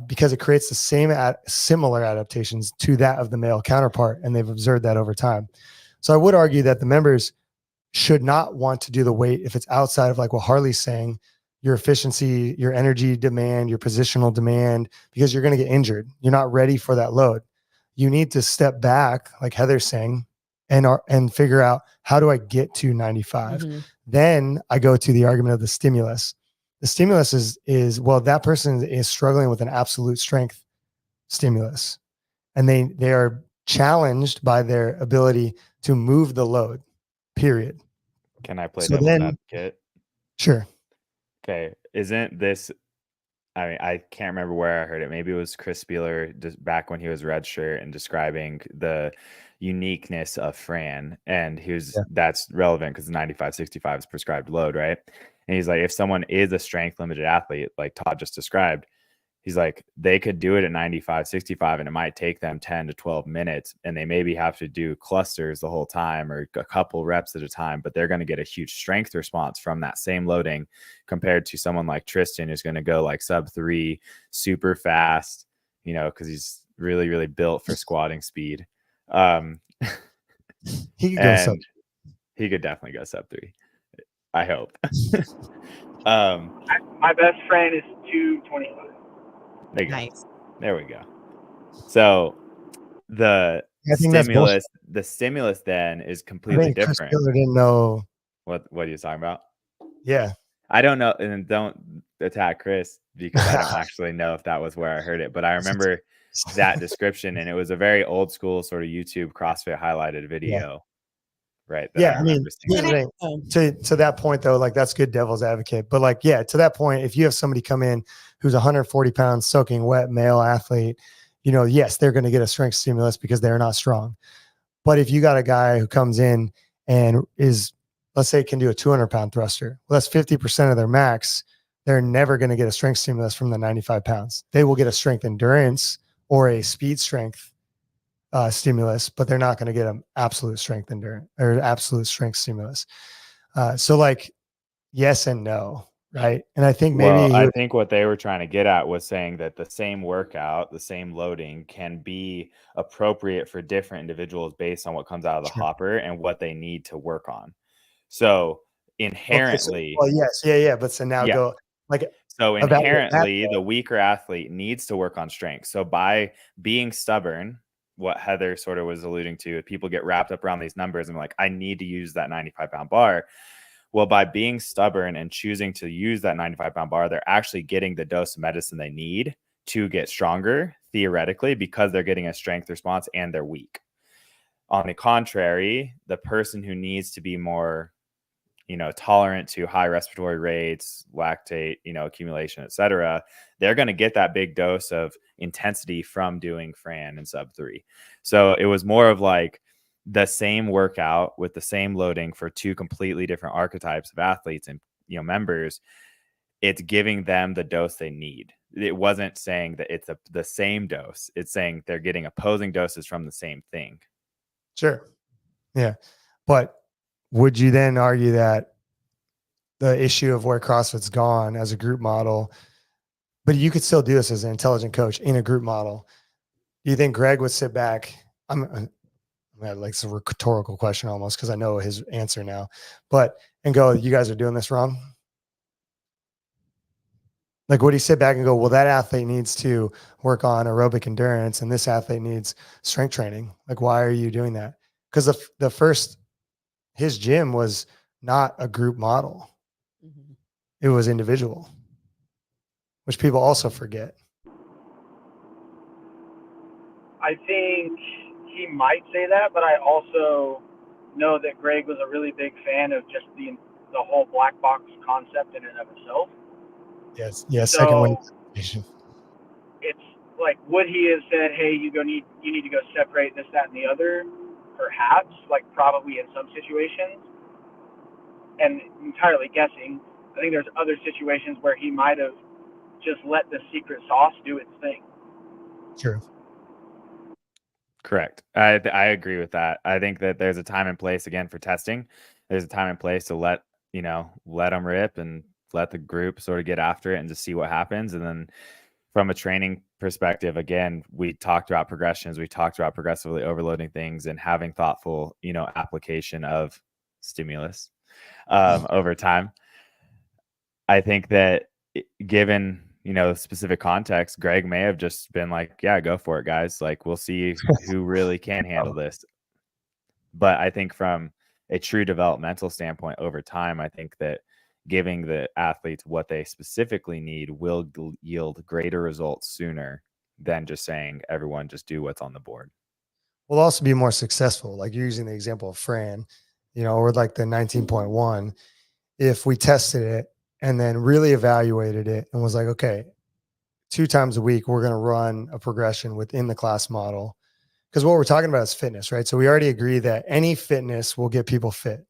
because it creates the similar adaptations to that of the male counterpart, and they've observed that over time. So I would argue that the members should not want to do the weight if it's outside of like what Harley's saying, your efficiency, your energy demand, your positional demand, because you're going to get injured. You're not ready for that load. You need to step back, like Heather's saying, and figure out, how do I get to 95? Mm-hmm. Then I go to the argument of the stimulus. The stimulus is well, that person is struggling with an absolute strength stimulus, and they are challenged by their ability to move the load, period. Can I play So devil's then- advocate? Sure. Okay. Isn't this, I mean, I can't remember where I heard it. Maybe it was Chris Spieler just back when he was redshirt and describing the uniqueness of Fran. And that's relevant because 95-65 is prescribed load, right? And he's like, if someone is a strength limited athlete, like Todd just described, he's like, they could do it at 95, 65, and it might take them 10 to 12 minutes. And they maybe have to do clusters the whole time or a couple reps at a time, but they're going to get a huge strength response from that same loading compared to someone like Tristan, who's going to go like sub-3, super fast, you know, because he's really, really built for squatting speed. He could go sub. He could definitely go sub-3. I hope. My best friend is 225. There you go. Nice. There we go. So the I think that's bullshit. stimulus then is I completely think Chris different. Miller didn't know. What are you talking about? Yeah. I don't know, and don't attack Chris because I don't actually know if that was where I heard it, but I remember that description, and it was a very old school sort of YouTube CrossFit highlighted video. Right. Yeah, I mean, seeing. here's the thing. To that point though, like that's good devil's advocate. But like, yeah, to that point, if you have somebody come in who's 140 pounds, soaking wet, male athlete, you know, yes, they're going to get a strength stimulus because they're not strong. But if you got a guy who comes in and is, let's say, can do a 200-pound thruster, well, that's 50% of their max. They're never going to get a strength stimulus from the 95 pounds. They will get a strength endurance or a speed strength stimulus, but they're not going to get an absolute strength endurance or absolute strength stimulus. So like, yes and no, right? And I think maybe I think what they were trying to get at was saying that the same workout, the same loading can be appropriate for different individuals based on what comes out of the hopper and what they need to work on. So inherently, yes, yeah. But so now go like, so inherently the weaker athlete needs to work on strength. So by being stubborn, what Heather sort of was alluding to, people get wrapped up around these numbers and like, I need to use that 95-pound bar. Well, by being stubborn and choosing to use that 95-pound bar, they're actually getting the dose of medicine they need to get stronger, theoretically, because they're getting a strength response and they're weak. On the contrary, the person who needs to be more, you know, tolerant to high respiratory rates, lactate, you know, accumulation, et cetera, they're going to get that big dose of intensity from doing Fran and sub-3. So it was more of like the same workout with the same loading for two completely different archetypes of athletes and, you know, members. It's giving them the dose they need. It wasn't saying that it's the same dose. It's saying they're getting opposing doses from the same thing. Sure. Yeah. But would you then argue that the issue of where CrossFit's gone as a group model, but you could still do this as an intelligent coach in a group model? Do you think Greg would sit back? I'm like, it's a rhetorical question almost because I know his answer now, and go, you guys are doing this wrong? Like, would he sit back and go, well, that athlete needs to work on aerobic endurance and this athlete needs strength training? Like, why are you doing that? Because his gym was not a group model. Mm-hmm. It was individual, which people also forget. I think he might say that, but I also know that Greg was a really big fan of just the whole black box concept in and of itself. Yes. Yeah. So second one. It's like, would he have said, hey, you need to go separate this, that, and the other? Perhaps, like probably in some situations, and entirely guessing. I think there's other situations where he might have just let the secret sauce do its thing. True. Correct. I agree with that. I think that there's a time and place again for testing. There's a time and place to let them rip and let the group sort of get after it and just see what happens. And then from a training perspective, again, we talked about progressions. We talked about progressively overloading things and having thoughtful, you know, application of stimulus over time. I think that given, you know, specific context, Greg may have just been like, yeah, go for it, guys. Like, we'll see who really can handle this. But I think from a true developmental standpoint over time, I think that giving the athletes what they specifically need will yield greater results sooner than just saying everyone just do what's on the board. Will also be more successful. Like you're using the example of Fran, you know, or like the 19.1. If we tested it and then really evaluated it and was like, okay, 2 times a week, we're going to run a progression within the class model. Because what we're talking about is fitness, right? So we already agree that any fitness will get people fit.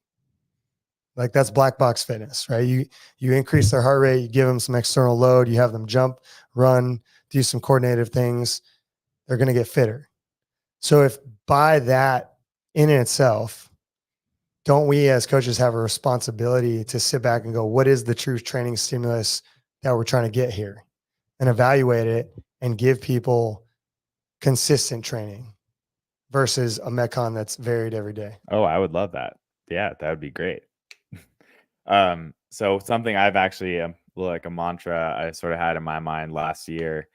Like that's black box fitness, right? You increase their heart rate, you give them some external load, you have them jump, run, do some coordinative things. They're going to get fitter. So if by that in itself, don't we as coaches have a responsibility to sit back and go, what is the true training stimulus that we're trying to get here, and evaluate it and give people consistent training versus a Metcon that's varied every day? Oh, I would love that. Yeah, that would be great. So something I've actually like a mantra I sort of had in my mind last year,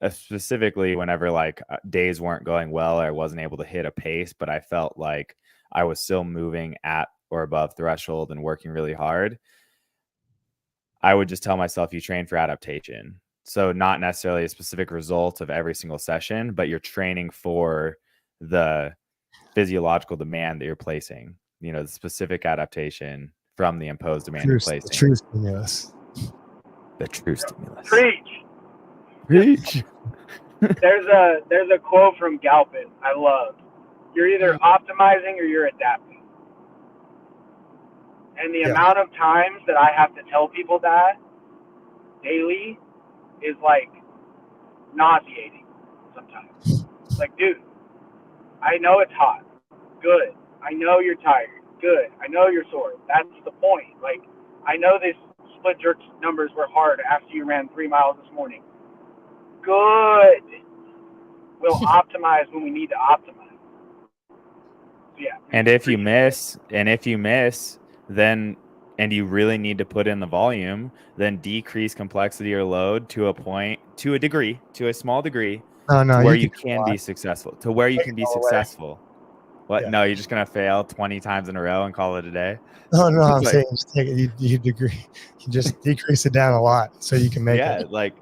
specifically whenever like days weren't going well, I wasn't able to hit a pace, but I felt like I was still moving at or above threshold and working really hard. I would just tell myself, you train for adaptation. So not necessarily a specific result of every single session, but you're training for the physiological demand that you're placing, you know, the specific adaptation from the imposed demand you're placing. The true stimulus. The true stimulus. Preach. There's a quote from Galpin I love. You're either optimizing or you're adapting. And the amount of times that I have to tell people that daily is like nauseating sometimes. Like, dude, I know it's hot. Good. I know you're tired. Good. I know you're sore. That's the point. Like, I know these split jerk numbers were hard after you ran 3 miles this morning. Good. We'll optimize when we need to optimize. So, yeah. And if you miss, then, and you really need to put in the volume, then decrease complexity or load to a small degree, where you can be successful, What? Yeah. No, you're just gonna fail 20 times in a row and call it a day? No, I'm Like- saying just take it. You just decrease it down a lot so you can make Yeah, it. like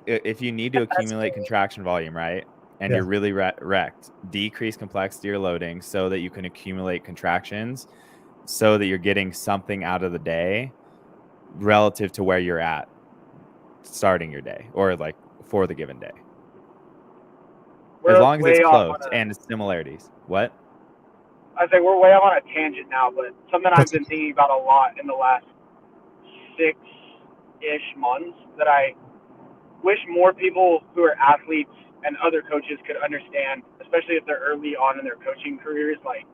if you need to accumulate contraction volume, right? And you're really wrecked, decrease complexity or loading so that you can accumulate contractions, so that you're getting something out of the day relative to where you're at starting your day, or like for the given day. As long as it's close and similarities. What? I say we're way off on a tangent now, but something I've been thinking about a lot in the last 6-ish months that I wish more people who are athletes and other coaches could understand, especially if they're early on in their coaching careers. Like,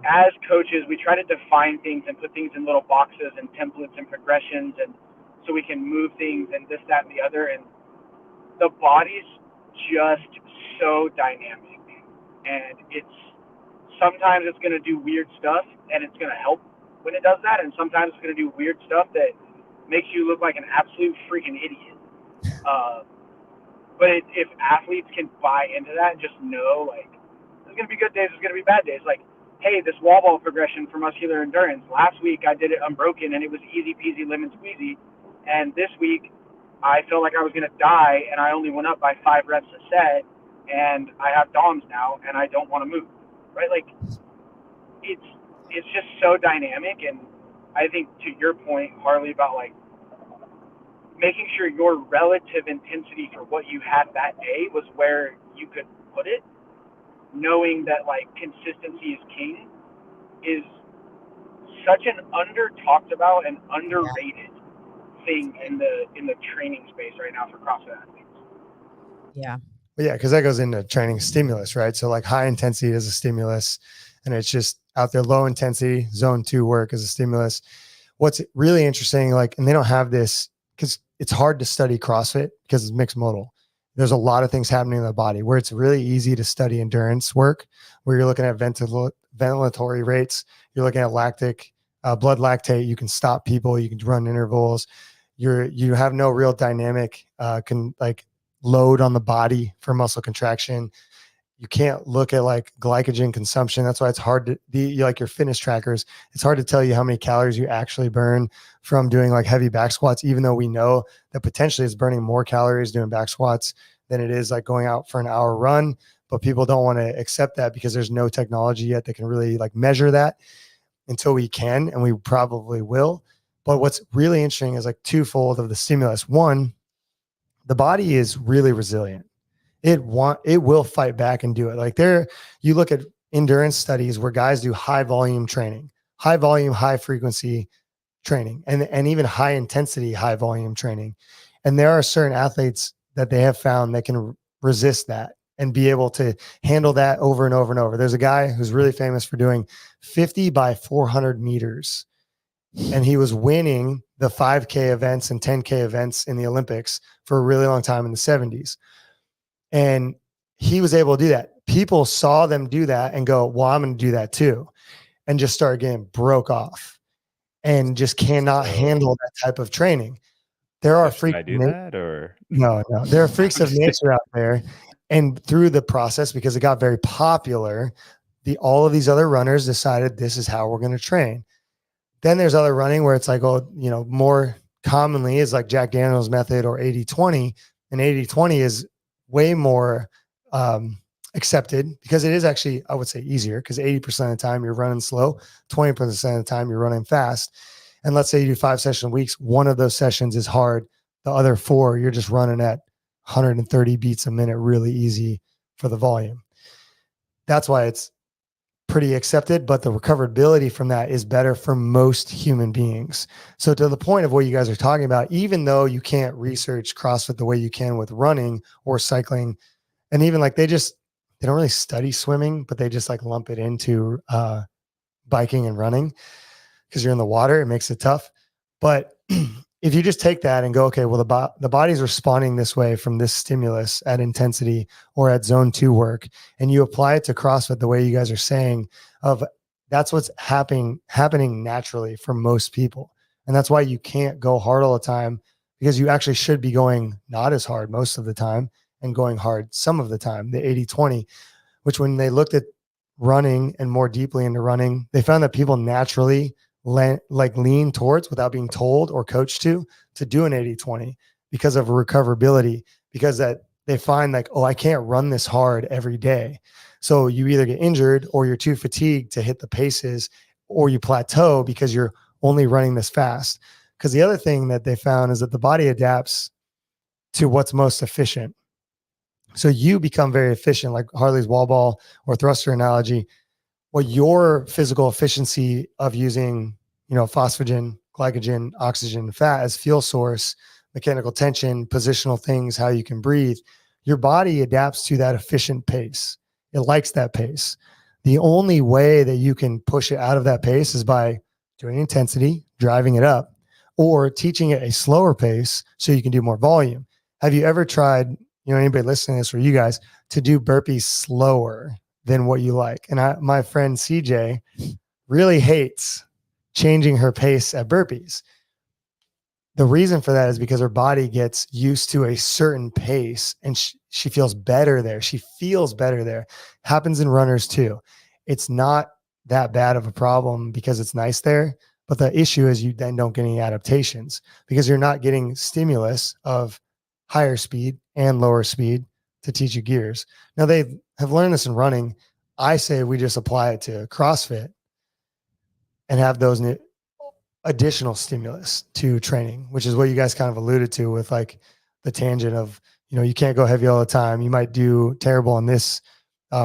as coaches, we try to define things and put things in little boxes and templates and progressions, and so we can move things and this, that, and the other. And the body's just so dynamic, and sometimes it's going to do weird stuff and it's going to help when it does that, and sometimes it's going to do weird stuff that makes you look like an absolute freaking idiot. But if athletes can buy into that and just know, like, there's going to be good days, there's going to be bad days. Like, hey, this wall ball progression for muscular endurance, last week I did it unbroken and it was easy peasy lemon squeezy, and this week I felt like I was going to die and I only went up by 5 reps a set, and I have DOMs now and I don't want to move, right? Like, it's just so dynamic. And I think, to your point, Harley, about like making sure your relative intensity for what you had that day was where you could put it, knowing that like consistency is king, is such an under talked about and underrated thing in the training space right now for CrossFit athletes. Yeah. But yeah, because that goes into training stimulus, right? So like high intensity is a stimulus, and it's just out there. Low intensity, zone 2 work is a stimulus. What's really interesting, like, and they don't have this because it's hard to study CrossFit because it's mixed modal. There's a lot of things happening in the body where it's really easy to study endurance work, where you're looking at ventilatory rates, you're looking at blood lactate. You can stop people, you can run intervals. You have no real dynamic load on the body for muscle contraction. You can't look at like glycogen consumption. That's why it's hard to be like your fitness trackers. It's hard to tell you how many calories you actually burn from doing like heavy back squats, even though we know that potentially it's burning more calories doing back squats than it is like going out for an hour run. But people don't want to accept that because there's no technology yet that can really like measure that until we can, and we probably will. But what's really interesting is like twofold of the stimulus. One, the body is really resilient. It will fight back and do it. Like you look at endurance studies where guys do high volume training, high volume, high frequency training and even high intensity, high volume training. And there are certain athletes that they have found that can resist that and be able to handle that over and over and over. There's a guy who's really famous for doing 50 by 400 meters. And he was winning the 5K events and 10K events in the Olympics for a really long time in the 70s. And he was able to do that. People saw them do that and go, well, I'm going to do that too. And just started getting broke off and just cannot handle that type of training. There are Should freaks. I do that or No. There are freaks of nature out there. And through the process, because it got very popular, all of these other runners decided this is how we're going to train. Then there's other running where it's like, oh, more commonly is like Jack Daniels method or 80-20. And 80-20 is way more accepted because it is actually, I would say, easier because 80% of the time you're running slow, 20% of the time you're running fast. And let's say you do 5-session weeks. One of those sessions is hard. The other 4, you're just running at 130 beats a minute, really easy for the volume. That's why it's pretty accepted, but the recoverability from that is better for most human beings. So to the point of what you guys are talking about, even though you can't research CrossFit the way you can with running or cycling, and even like they don't really study swimming, but they just like lump it into biking and running because you're in the water, it makes it tough. But if you just take that and go, okay, well, the body's responding this way from this stimulus at intensity or at zone 2 work, and you apply it to CrossFit the way you guys are saying, that's what's happening naturally for most people. And that's why you can't go hard all the time, because you actually should be going not as hard most of the time and going hard some of the time, the 80-20, which when they looked at running and more deeply into running, they found that people naturally lean towards, without being told or coached to do an 80-20 because of recoverability, because that they find like, oh, I can't run this hard every day. So you either get injured or you're too fatigued to hit the paces, or you plateau because you're only running this fast. Because the other thing that they found is that the body adapts to what's most efficient. So you become very efficient, like Harley's wall ball or thruster analogy. What your physical efficiency of using, phosphagen, glycogen, oxygen, fat as fuel source, mechanical tension, positional things, how you can breathe, your body adapts to that efficient pace. It likes that pace. The only way that you can push it out of that pace is by doing intensity, driving it up, or teaching it a slower pace so you can do more volume. Have you ever tried, anybody listening to this or you guys, to do burpees slower than what you like? And my friend CJ really hates changing her pace at burpees. The reason for that is because her body gets used to a certain pace and she feels better there. She feels better there. Happens in runners too. It's not that bad of a problem because it's nice there. But the issue is you then don't get any adaptations because you're not getting stimulus of higher speed and lower speed to teach you gears. Now they have learned this in running. I say we just apply it to CrossFit and have those additional stimulus to training, which is what you guys kind of alluded to with like the tangent of, you can't go heavy all the time. You might do terrible on this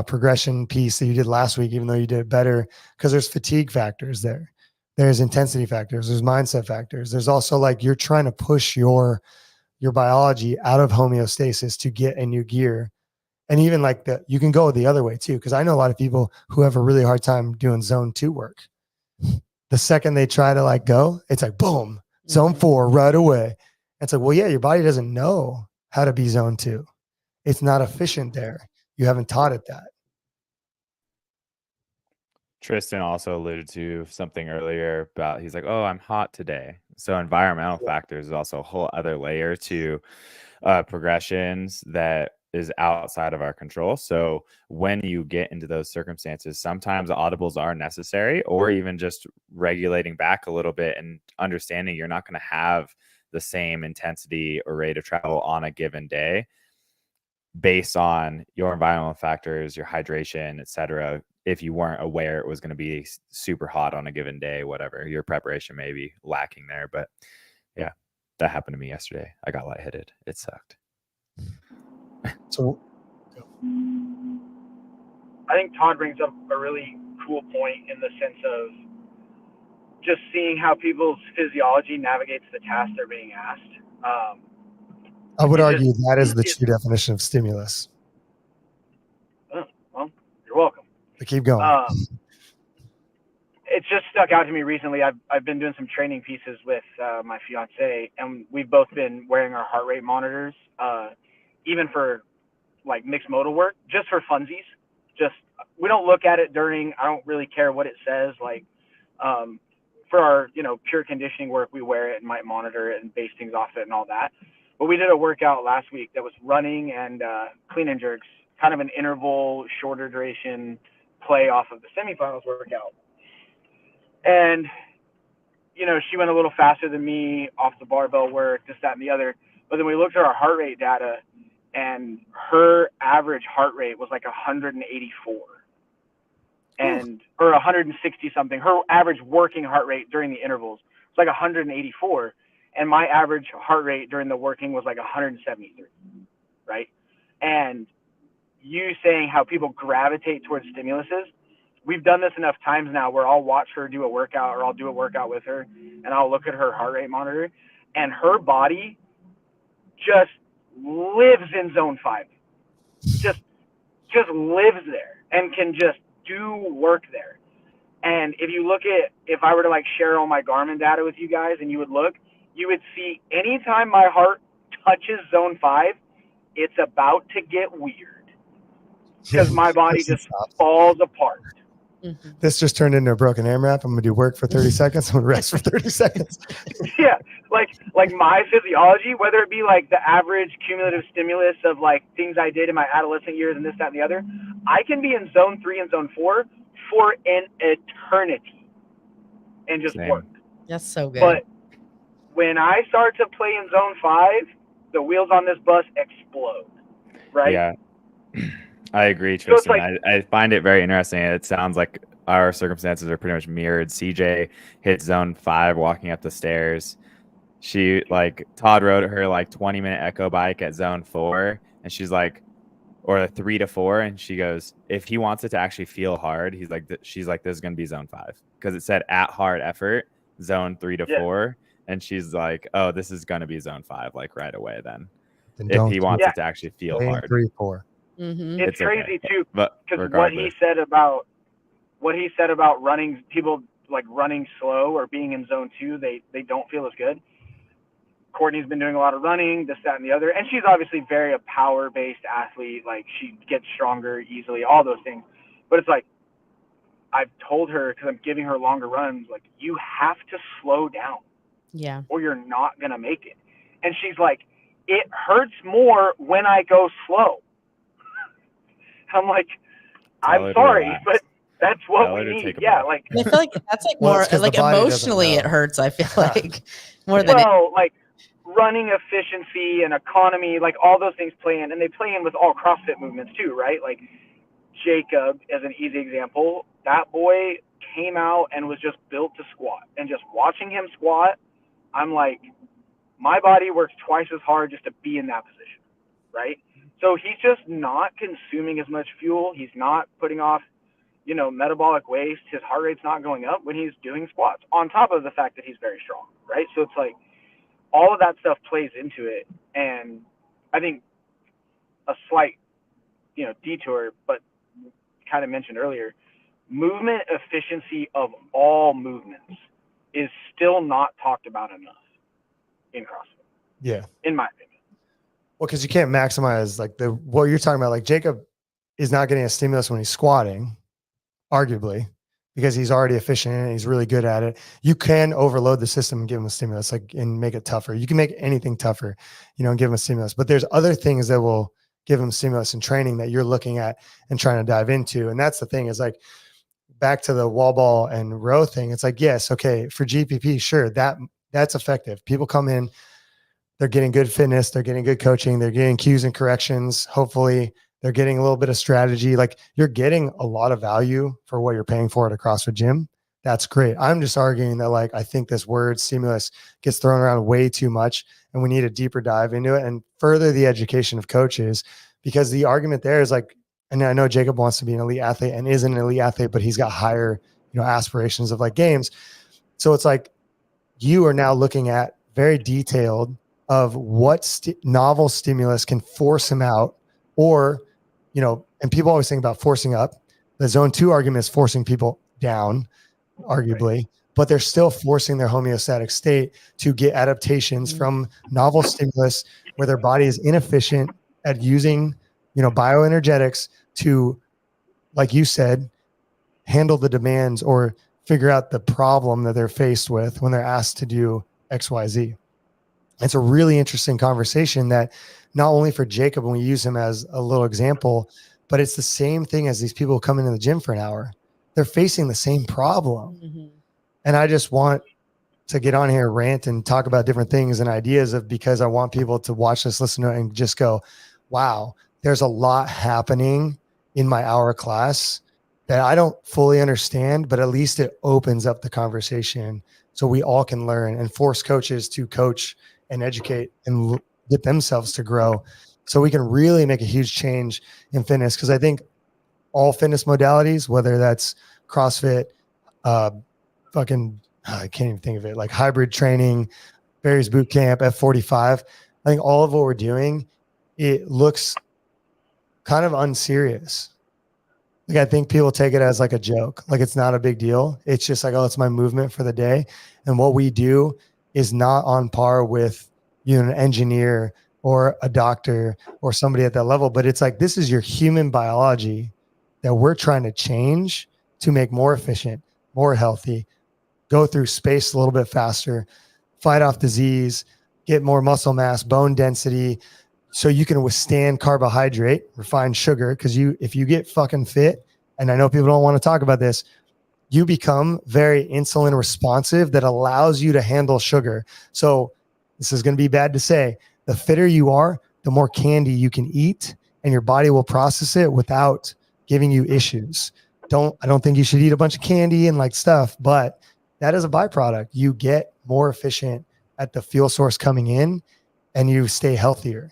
progression piece that you did last week, even though you did better, because there's fatigue factors there. There's intensity factors. There's mindset factors. There's also like you're trying to push your biology out of homeostasis to get a new gear. And even like you can go the other way too. Because I know a lot of people who have a really hard time doing zone 2 work. The second they try to like go, it's like, boom, zone 4 right away. It's like, well, yeah, your body doesn't know how to be zone 2. It's not efficient there. You haven't taught it that. Tristan also alluded to something earlier about, he's like, oh, I'm hot today. So environmental factors is also a whole other layer to progressions that is outside of our control. So when you get into those circumstances, sometimes audibles are necessary, or even just regulating back a little bit and understanding you're not going to have the same intensity or rate of travel on a given day based on your environmental factors, your hydration, etc. If you weren't aware it was going to be super hot on a given day, whatever, your preparation may be lacking there. But yeah, that happened to me yesterday. I got lightheaded. It sucked. So I think Todd brings up a really cool point in the sense of just seeing how people's physiology navigates the tasks they're being asked. I would it argue just- that is the it- true definition of stimulus. Well, you're welcome. But keep going. It's just stuck out to me recently. I've been doing some training pieces with my fiance, and we've both been wearing our heart rate monitors, even for like mixed modal work, just for funsies. Just we don't look at it during. I don't really care what it says. Like for our pure conditioning work, we wear it and might monitor it and base things off it and all that. But we did a workout last week that was running and clean and jerks, kind of an interval, shorter duration play off of the semifinals workout. And, she went a little faster than me off the barbell work, this, that, and the other. But then we looked at our heart rate data, and her average heart rate was like 184 or 160 something. Her average working heart rate during the intervals was like 184. And my average heart rate during the working was like 173, right? And you saying how people gravitate towards stimuluses, we've done this enough times now where I'll watch her do a workout or I'll do a workout with her and I'll look at her heart rate monitor and her body just lives in zone 5. Just lives there and can just do work there. And if you look at, if I were to like share all my Garmin data with you guys and you would look, you would see anytime my heart touches zone 5, it's about to get weird because my body just falls apart. Mm-hmm. This just turned into a broken AMRAP. I'm gonna do work for 30 seconds. I'm gonna rest for 30 seconds. Yeah, like my physiology, whether it be like the average cumulative stimulus of like things I did in my adolescent years and this, that, and the other, I can be in zone 3 and zone 4 for an eternity and just Same. work. That's so good. But when I start to play in zone 5, the wheels on this bus explode, right? Yeah. I agree, So it's Tristan. I find it very interesting. It sounds like our circumstances are pretty much mirrored. CJ hit zone 5 walking up the stairs. She Todd rode her 20-minute echo bike at zone 4, and she's like, or 3 to 4, and she goes, if he wants it to actually feel hard, she's like, this is gonna be zone 5 because it said at hard effort zone 3 to 4, and she's like, oh, this is gonna be zone 5 right away then if he wants it to actually feel hard. 3, 4. Mm-hmm. It's crazy okay. too, But because what he said about running, people running slow or being in zone 2, they don't feel as good. Courtney's been doing a lot of running, this, that, and the other, and she's obviously very a power-based athlete. Like she gets stronger easily, all those things. But it's like I've told her, because I'm giving her longer runs, like you have to slow down, Yeah. or you're not gonna make it. And she's like, it hurts more when I go slow. I'm like, Tell her I'm to sorry, relax. but that's what Tell we her to need. take a Yeah, breath. I feel like that's Well, more it's 'cause the body doesn't emotionally it know. hurts. I feel like more than well, running efficiency and economy, all those things play in, and they play in with all CrossFit movements too, right? Like Jacob, as an easy example, that boy came out and was just built to squat, and just watching him squat, I'm like, my body works twice as hard just to be in that position, right? So he's just not consuming as much fuel. He's not putting off, metabolic waste. His heart rate's not going up when he's doing squats, on top of the fact that he's very strong, right? So it's like all of that stuff plays into it. And I think a slight, detour, but kind of mentioned earlier, movement efficiency of all movements is still not talked about enough in CrossFit, Yeah. in my opinion. Well, because you can't maximize what you're talking about. Like Jacob is not getting a stimulus when he's squatting, arguably, because he's already efficient and he's really good at it. You can overload the system and give him a stimulus, and make it tougher. You can make anything tougher, and give him a stimulus. But there's other things that will give him stimulus in training that you're looking at and trying to dive into. And that's the thing, is back to the wall ball and row thing. It's yes, okay, for GPP, sure, that's effective. People come in, they're getting good fitness, they're getting good coaching, they're getting cues and corrections. Hopefully they're getting a little bit of strategy. You're getting a lot of value for what you're paying for at a CrossFit gym. That's great. I'm just arguing that I think this word stimulus gets thrown around way too much, and we need a deeper dive into it and further the education of coaches, because the argument there is and I know Jacob wants to be an elite athlete and is an elite athlete, but he's got higher, aspirations of games. So it's like you are now looking at very detailed of what novel stimulus can force him out, or, you know, and people always think about forcing up. The zone 2 argument is forcing people down, arguably, but they're still forcing their homeostatic state to get adaptations from novel stimulus where their body is inefficient at using, you know, bioenergetics to, like you said, handle the demands or figure out the problem that they're faced with when they're asked to do XYZ. It's a really interesting conversation that not only for Jacob, when we use him as a little example, but it's the same thing as these people coming in the gym for an hour. They're facing the same problem. Mm-hmm. And I just want to get on here, rant and talk about different things and ideas of, because I want people to watch this, listen to it, and just go, wow, there's a lot happening in my hour class that I don't fully understand, but at least it opens up the conversation so we all can learn and force coaches to coach and educate and get themselves to grow so we can really make a huge change in fitness. Because I think all fitness modalities, whether that's CrossFit, I can't even think of it, like hybrid training, Barry's Boot Camp, F45, I think all of what we're doing, it looks kind of unserious. Like, I think people take it as like a joke. Like, it's not a big deal. It's just like, oh, it's my movement for the day. And what we do is not on par with, you know, an engineer or a doctor or somebody at that level. But it's like, this is your human biology that we're trying to change to make more efficient, more healthy, go through space a little bit faster, fight off disease, get more muscle mass, bone density, so you can withstand carbohydrate, refined sugar. Because if you get fucking fit, and I know people don't want to talk about this, you become very insulin responsive that allows you to handle sugar. So this is going to be bad to say, the fitter you are, the more candy you can eat, and your body will process it without giving you issues. I don't think you should eat a bunch of candy and like stuff, but that is a byproduct. You get more efficient at the fuel source coming in, and you stay healthier.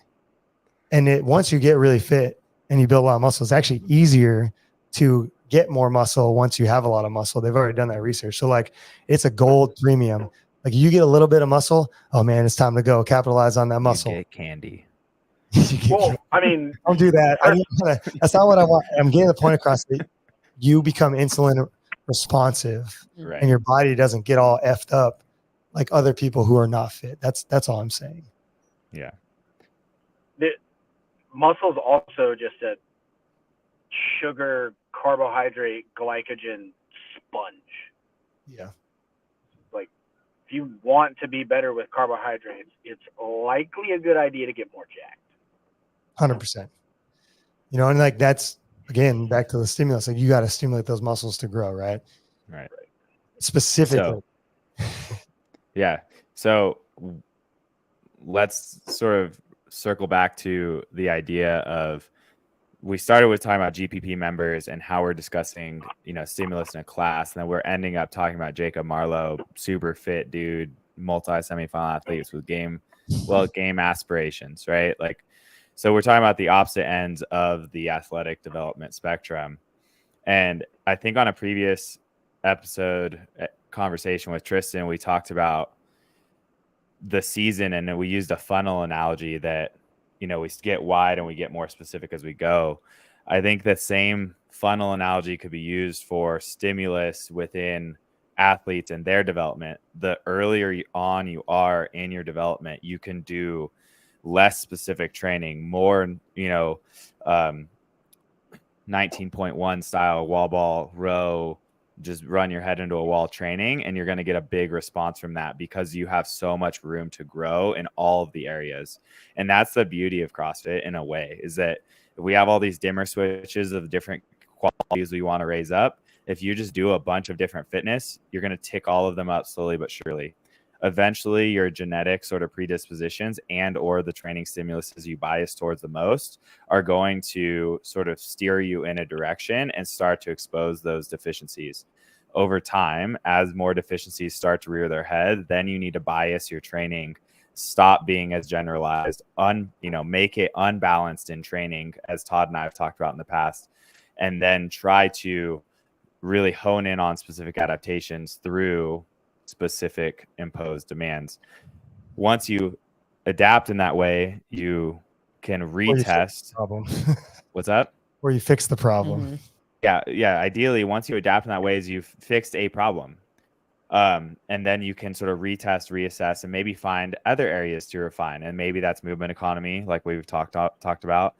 And once you get really fit and you build a lot of muscle, it's actually easier to get more muscle once you have a lot of muscle. They've already done that research. So like, it's a gold premium. Like, you get a little bit of muscle, oh man, it's time to go capitalize on that muscle. You get candy. Well, I mean, Don't do that. That's not what I want. I'm getting the point across that you become insulin responsive, Right. and your body doesn't get all effed up like other people who are not fit. That's all I'm saying. Yeah. the muscle's also just a sugar, carbohydrate, glycogen sponge. Yeah. Like, if you want to be better with carbohydrates, it's likely a good idea to get more jacked. 100%. You know, and like, that's again back to the stimulus. Like, you got to stimulate those muscles to grow, right? Right. Specifically. Yeah. So let's sort of circle back to the idea of, we started with talking about GPP members and how we're discussing, you know, stimulus in a class. And then we're ending up talking about Jacob Marlowe, super fit dude, multi-semifinal athletes with game aspirations, right? Like, so we're talking about the opposite ends of the athletic development spectrum. And I think on a previous episode conversation with Tristan, we talked about the season, and we used a funnel analogy that, you know, we get wide and we get more specific as we go. I think that same funnel analogy could be used for stimulus within athletes and their development. The earlier on you are in your development, you can do less specific training, more, you know, 19.1 style wall ball row, just run your head into a wall training, and you're going to get a big response from that because you have so much room to grow in all of the areas. And that's the beauty of CrossFit in a way, is that if we have all these dimmer switches of different qualities we want to raise up, if you just do a bunch of different fitness, you're going to tick all of them up slowly but surely. Eventually your genetic sort of predispositions and or the training stimuluses you bias towards the most are going to sort of steer you in a direction and start to expose those deficiencies. Over time, as more deficiencies start to rear their head, then you need to bias your training, stop being as generalized, make it unbalanced in training, as Todd and I have talked about in the past, and then try to really hone in on specific adaptations through specific imposed demands. Once you adapt in that way, you can Or you fix retest. the problem. What's up? Or you fix the problem. Mhm. Yeah. Ideally, once you adapt in that way, is you've fixed a problem. And then you can sort of retest, reassess, and maybe find other areas to refine. And maybe that's movement economy, like we've talked about.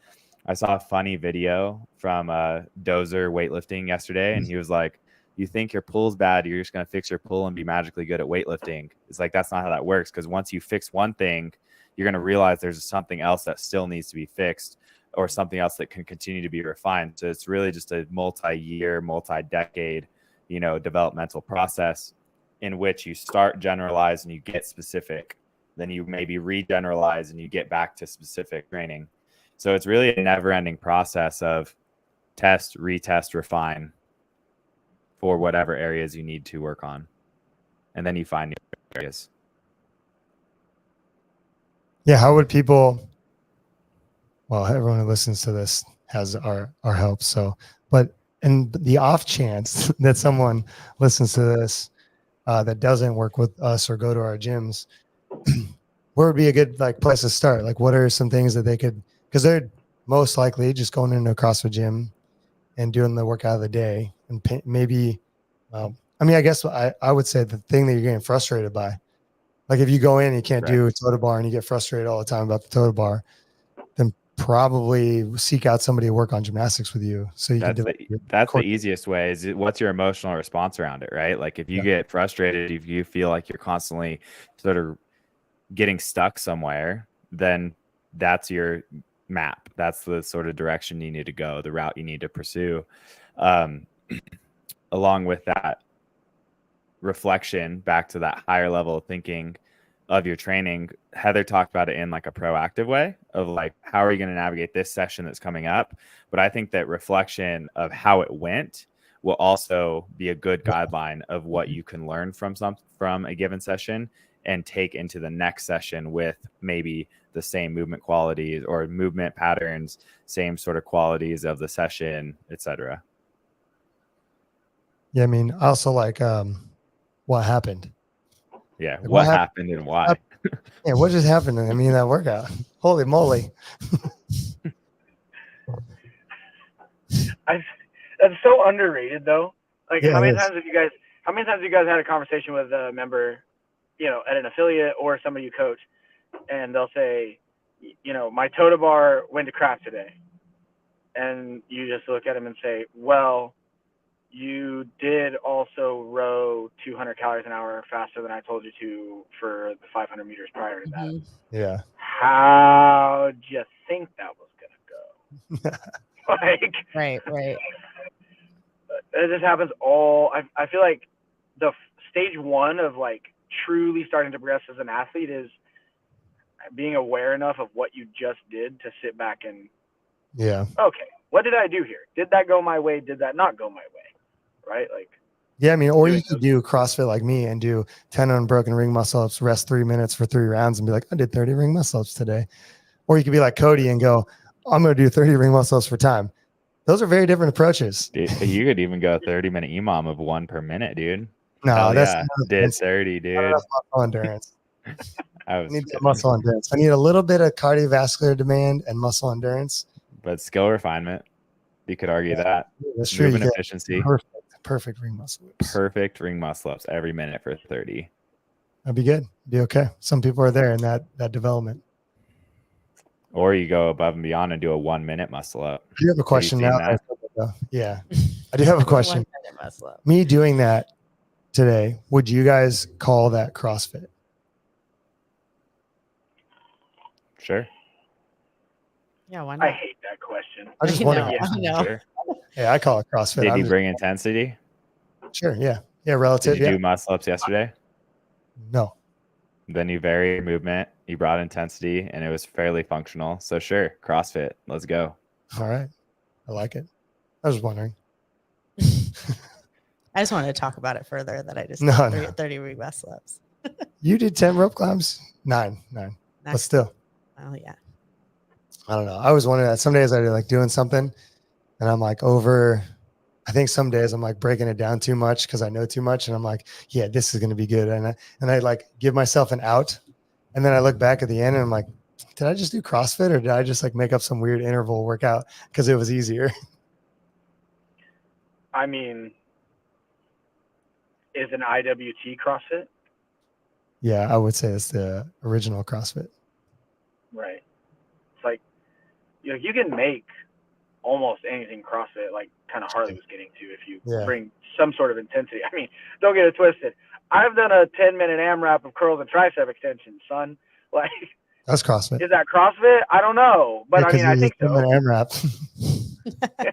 I saw a funny video from Dozer weightlifting yesterday, and he was like, "You think your pull's bad, you're just going to fix your pull and be magically good at weightlifting." It's like, that's not how that works, because once you fix one thing, you're going to realize there's something else that still needs to be fixed, or something else that can continue to be refined. So it's really just a multi-year, multi-decade, developmental process in which you start generalized and you get specific. Then you maybe re-generalize and you get back to specific training. So it's really a never-ending process of test, retest, refine for whatever areas you need to work on. And then you find new areas. Yeah. How would people, well, everyone who listens to this has our help. So, but in the off chance that someone listens to this that doesn't work with us or go to our gyms, where would be a good place to start? Like, what are some things that they could, because they're most likely just going into a CrossFit gym and doing the workout of the day, and maybe, I guess I would say the thing that you're getting frustrated by, like if you go in and you can't do a total bar and you get frustrated all the time about the total bar, then probably seek out somebody to work on gymnastics with you. So you That's the easiest way. Is what's your emotional response around it, right? Like if you get frustrated, if you feel like you're constantly sort of getting stuck somewhere, then that's your map. That's the sort of direction you need to go, the route you need to pursue. Along with that reflection back to that higher level of thinking of your training, Heather talked about it in like a proactive way of like, how are you going to navigate this session that's coming up? But I think that reflection of how it went will also be a good guideline of what you can learn from a given session and take into the next session with maybe the same movement qualities or movement patterns, same sort of qualities of the session, etc. Yeah. I mean, also like, what happened? Yeah. Like, what happened and why? Yeah. What just happened? That workout. Holy moly. That's so underrated though. Like Yeah, how many it is. times have you guys had a conversation with a member, at an affiliate or somebody you coach, and they'll say, my total bar went to crap today. And you just look at them and say, well, you did also row 200 calories an hour faster than I told you to for the 500 meters prior to that. Mhm. Yeah. How'd you think that was going to go? Like, Right. it just happens I feel like the stage one of like truly starting to progress as an athlete is being aware enough of what you just did to sit back and, Yeah. okay, what did I do here? Did that go my way? Did that not go my way? Right? Like, Yeah. Or you could do CrossFit like me and do 10 unbroken ring muscle ups, rest 3 minutes for 3 rounds and be like, I did 30 ring muscle ups today. Or you could be like Cody and go, I'm going to do 30 ring muscle ups for time. Those are very different approaches. Dude, you could even go 30-minute EMOM of 1 per minute, dude. No, Hell that's yeah. not Did enough 30, dude. muscle endurance. I I was need kidding. muscle endurance. I need a little bit of cardiovascular demand and muscle endurance. But skill refinement, you could argue that. That's true. Movement You get efficiency, perfect ring muscle ups. perfect ring muscle ups every minute for 30. That'd be good. Be okay. Some people are there in that development. Or you go above and beyond and do a 1 minute muscle up. I do have a question seen now. that? Yeah, I do have a question. 1 minute muscle up. Me doing that today, would you guys call that CrossFit? Sure. Yeah, why I not? hate that question. I just I wonder. know, Yeah. I know. Sure. Yeah, I call it CrossFit. Did I'm you just- bring intensity? Sure. Yeah. Yeah. Relative. Did you Yeah. do muscle ups yesterday? No. Then you varied your movement, you brought intensity, and it was fairly functional. So sure, CrossFit. Let's go. All right. I like it. I was wondering. I just wanted to talk about it further. That I just No, did no. 30 ring muscle ups. You did 10 rope climbs? Nine. But still, Oh yeah. I don't know. I was wondering that some days I do like doing something and I'm like I think some days I'm like breaking it down too much because I know too much, and I'm like, yeah, this is going to be good. And I like give myself an out, and then I look back at the end and I'm like, did I just do CrossFit or did I just like make up some weird interval workout because it was easier? I mean, is an IWT CrossFit? Yeah, I would say it's the original CrossFit. Right. It's like, you can make almost anything CrossFit, like kind of Harley was getting to, if you bring some sort of intensity. I mean, don't get it twisted. I've done a 10-minute AMRAP of curls and tricep extensions, son. Like, that's CrossFit. Is that CrossFit? I don't know, but I mean, I think so. AMRAP. Yeah.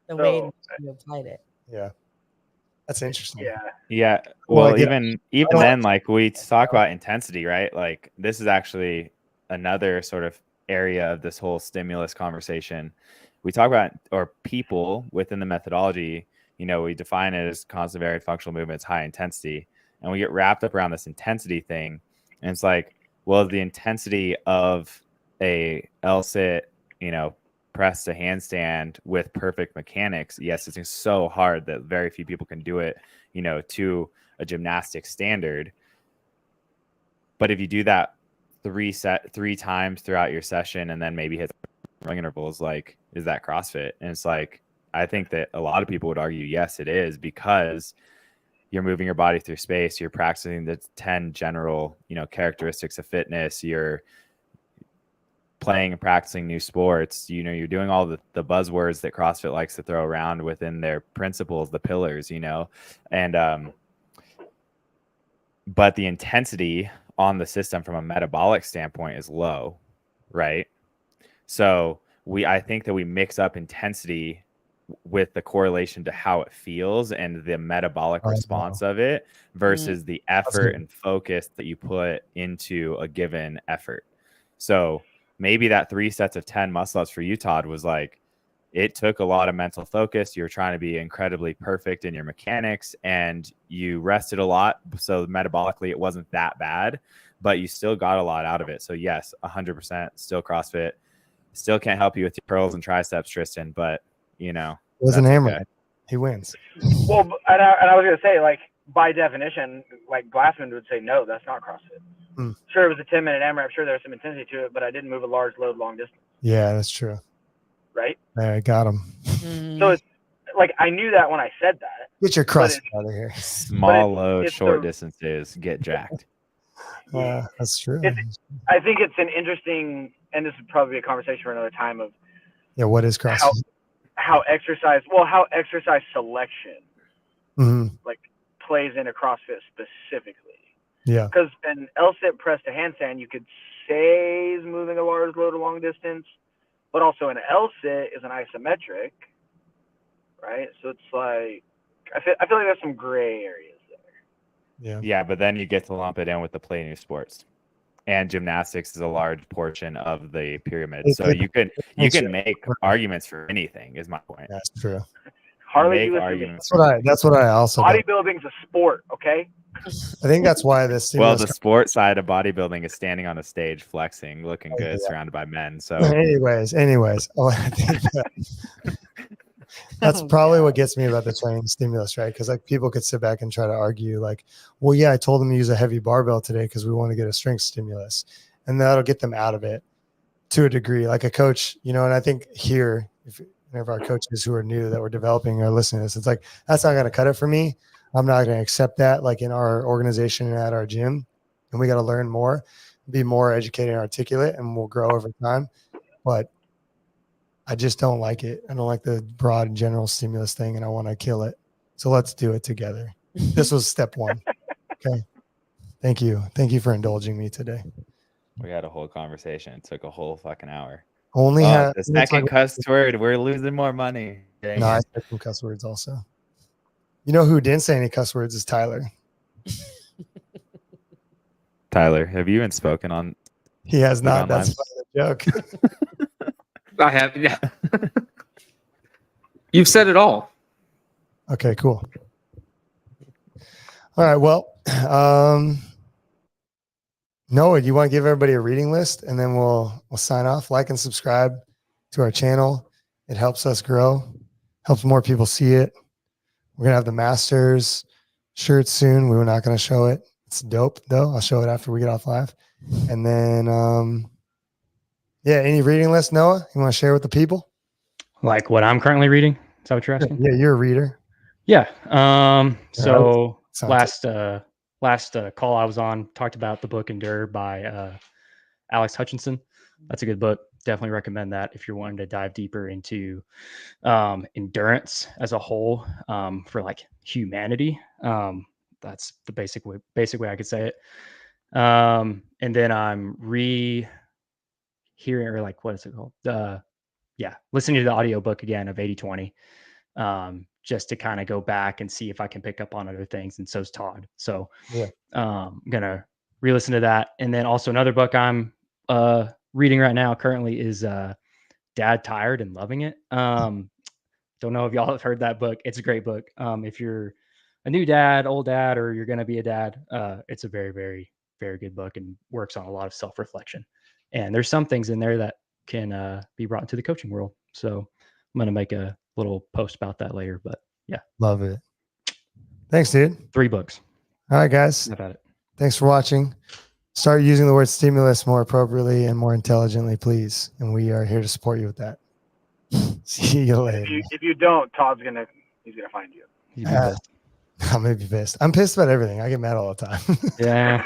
The way you applied it. Yeah. That's interesting. Yeah. Well, even then, like we talk about intensity, right? Like this is actually another sort of area of this whole stimulus conversation. We talk about, or people within the methodology, we define it as constant varied functional movements, high intensity, and we get wrapped up around this intensity thing. And it's like, well, the intensity of a L-sit, press to handstand with perfect mechanics. Yes, it's so hard that very few people can do it, to a gymnastic standard. But if you do that three times throughout your session and then maybe hit running intervals, like, is that CrossFit? And it's like, I think that a lot of people would argue, yes, it is, because you're moving your body through space. You're practicing the 10 general, characteristics of fitness. You're playing and practicing new sports. You're doing all the buzzwords that CrossFit likes to throw around within their principles, the pillars, and but the intensity on the system from a metabolic standpoint is low, right? So I think that we mix up intensity with the correlation to how it feels and the metabolic response of it versus the effort and focus that you put into a given effort. So maybe that 3 sets of 10 muscle ups for you, Todd, was like, it took a lot of mental focus. You're trying to be incredibly perfect in your mechanics and you rested a lot. So metabolically, it wasn't that bad, but you still got a lot out of it. So yes, 100% still CrossFit. Still can't help you with your curls and triceps, Tristan, but it was an AMRAP. Okay. He wins. Well, and I was going to say, like, by definition, like Glassman would say, no, that's not CrossFit. Sure, it was a 10-minute AMRAP. Sure, there was some intensity to it, but I didn't move a large load long distance. Yeah, that's true. Right? There, I got him. So it's like, I knew that when I said that. Get your CrossFit out of here. Small load, short distances, get jacked. That's true. I think it's an interesting, and this would probably be a conversation for another time, of what is CrossFit? How exercise selection like plays into CrossFit specifically. Yeah. Because an L-sit press to handstand, you could say is moving a large load a long distance, but also an L-sit is an isometric, right? So it's like, I feel like there's some gray areas there. Yeah, but then you get to lump it in with the play new sports. And gymnastics is a large portion of the pyramid. So you can make arguments for anything, is my point. That's true. Harley, that's what I also bodybuilding's a sport, okay? I think that's why this. Well, the sport side of bodybuilding is standing on a stage, flexing, looking good, surrounded by men. So, anyways, I think that's probably what gets me about the training stimulus, right? Because like people could sit back and try to argue, like, well, yeah, I told them to use a heavy barbell today because we want to get a strength stimulus, and that'll get them out of it to a degree. Like a coach, and I think here, if our coaches who are new that we're developing are listening to this, it's like, that's not going to cut it for me. I'm not going to accept that, like in our organization and at our gym, and we got to learn more, be more educated and articulate, and we'll grow over time. But I just don't like it. I don't like the broad and general stimulus thing, and I want to kill it. So let's do it together. This was step 1. Okay. Thank you. Thank you for indulging me today. We had a whole conversation. It took a whole fucking hour. The second cuss word. We're losing more money. Dang. No, I said some cuss words also. You know who didn't say any cuss words is Tyler. Tyler, have you even spoken on? He has not. That's a joke. I have. Yeah. You've said it all. Okay, cool. All right. Well, Noah, do you want to give everybody a reading list, and then we'll sign off? Like and subscribe to our channel. It helps us grow. helps more people see it. We're gonna have the Masters shirt soon. We were not gonna show it. It's dope though. I'll show it after we get off live. And then yeah, any reading list, Noah? You want to share with the people? Like what I'm currently reading? Is that what you're asking? Yeah, you're a reader. Yeah. So Sounds last call I was on talked about the book Endure by Alex Hutchinson. That's a good book. Definitely recommend that if you're wanting to dive deeper into endurance as a whole for like humanity. That's the basic way I could say it. And then I'm hearing, or like, what is it called? Listening to the audiobook again of 80/20. Just to kind of go back and see if I can pick up on other things. And so's Todd. So Yeah. I'm gonna re-listen to that. And then also another book I'm reading right now currently is Dad Tired and Loving It. Don't know if y'all have heard that book. It's a great book. If you're a new dad, old dad, or you're gonna be a dad, it's a very, very, very good book and works on a lot of self-reflection. And there's some things in there that can be brought into the coaching world. So I'm gonna make a little post about that later. But yeah, love it. Thanks, dude. 3 books. All right, guys. How about it? Thanks for watching. Start using the word stimulus more appropriately and more intelligently, please. And we are here to support you with that. See you later. If you don't, Todd's he's gonna find you. You'd be pissed. I'm gonna be pissed. I'm pissed about everything. I get mad all the time. Yeah.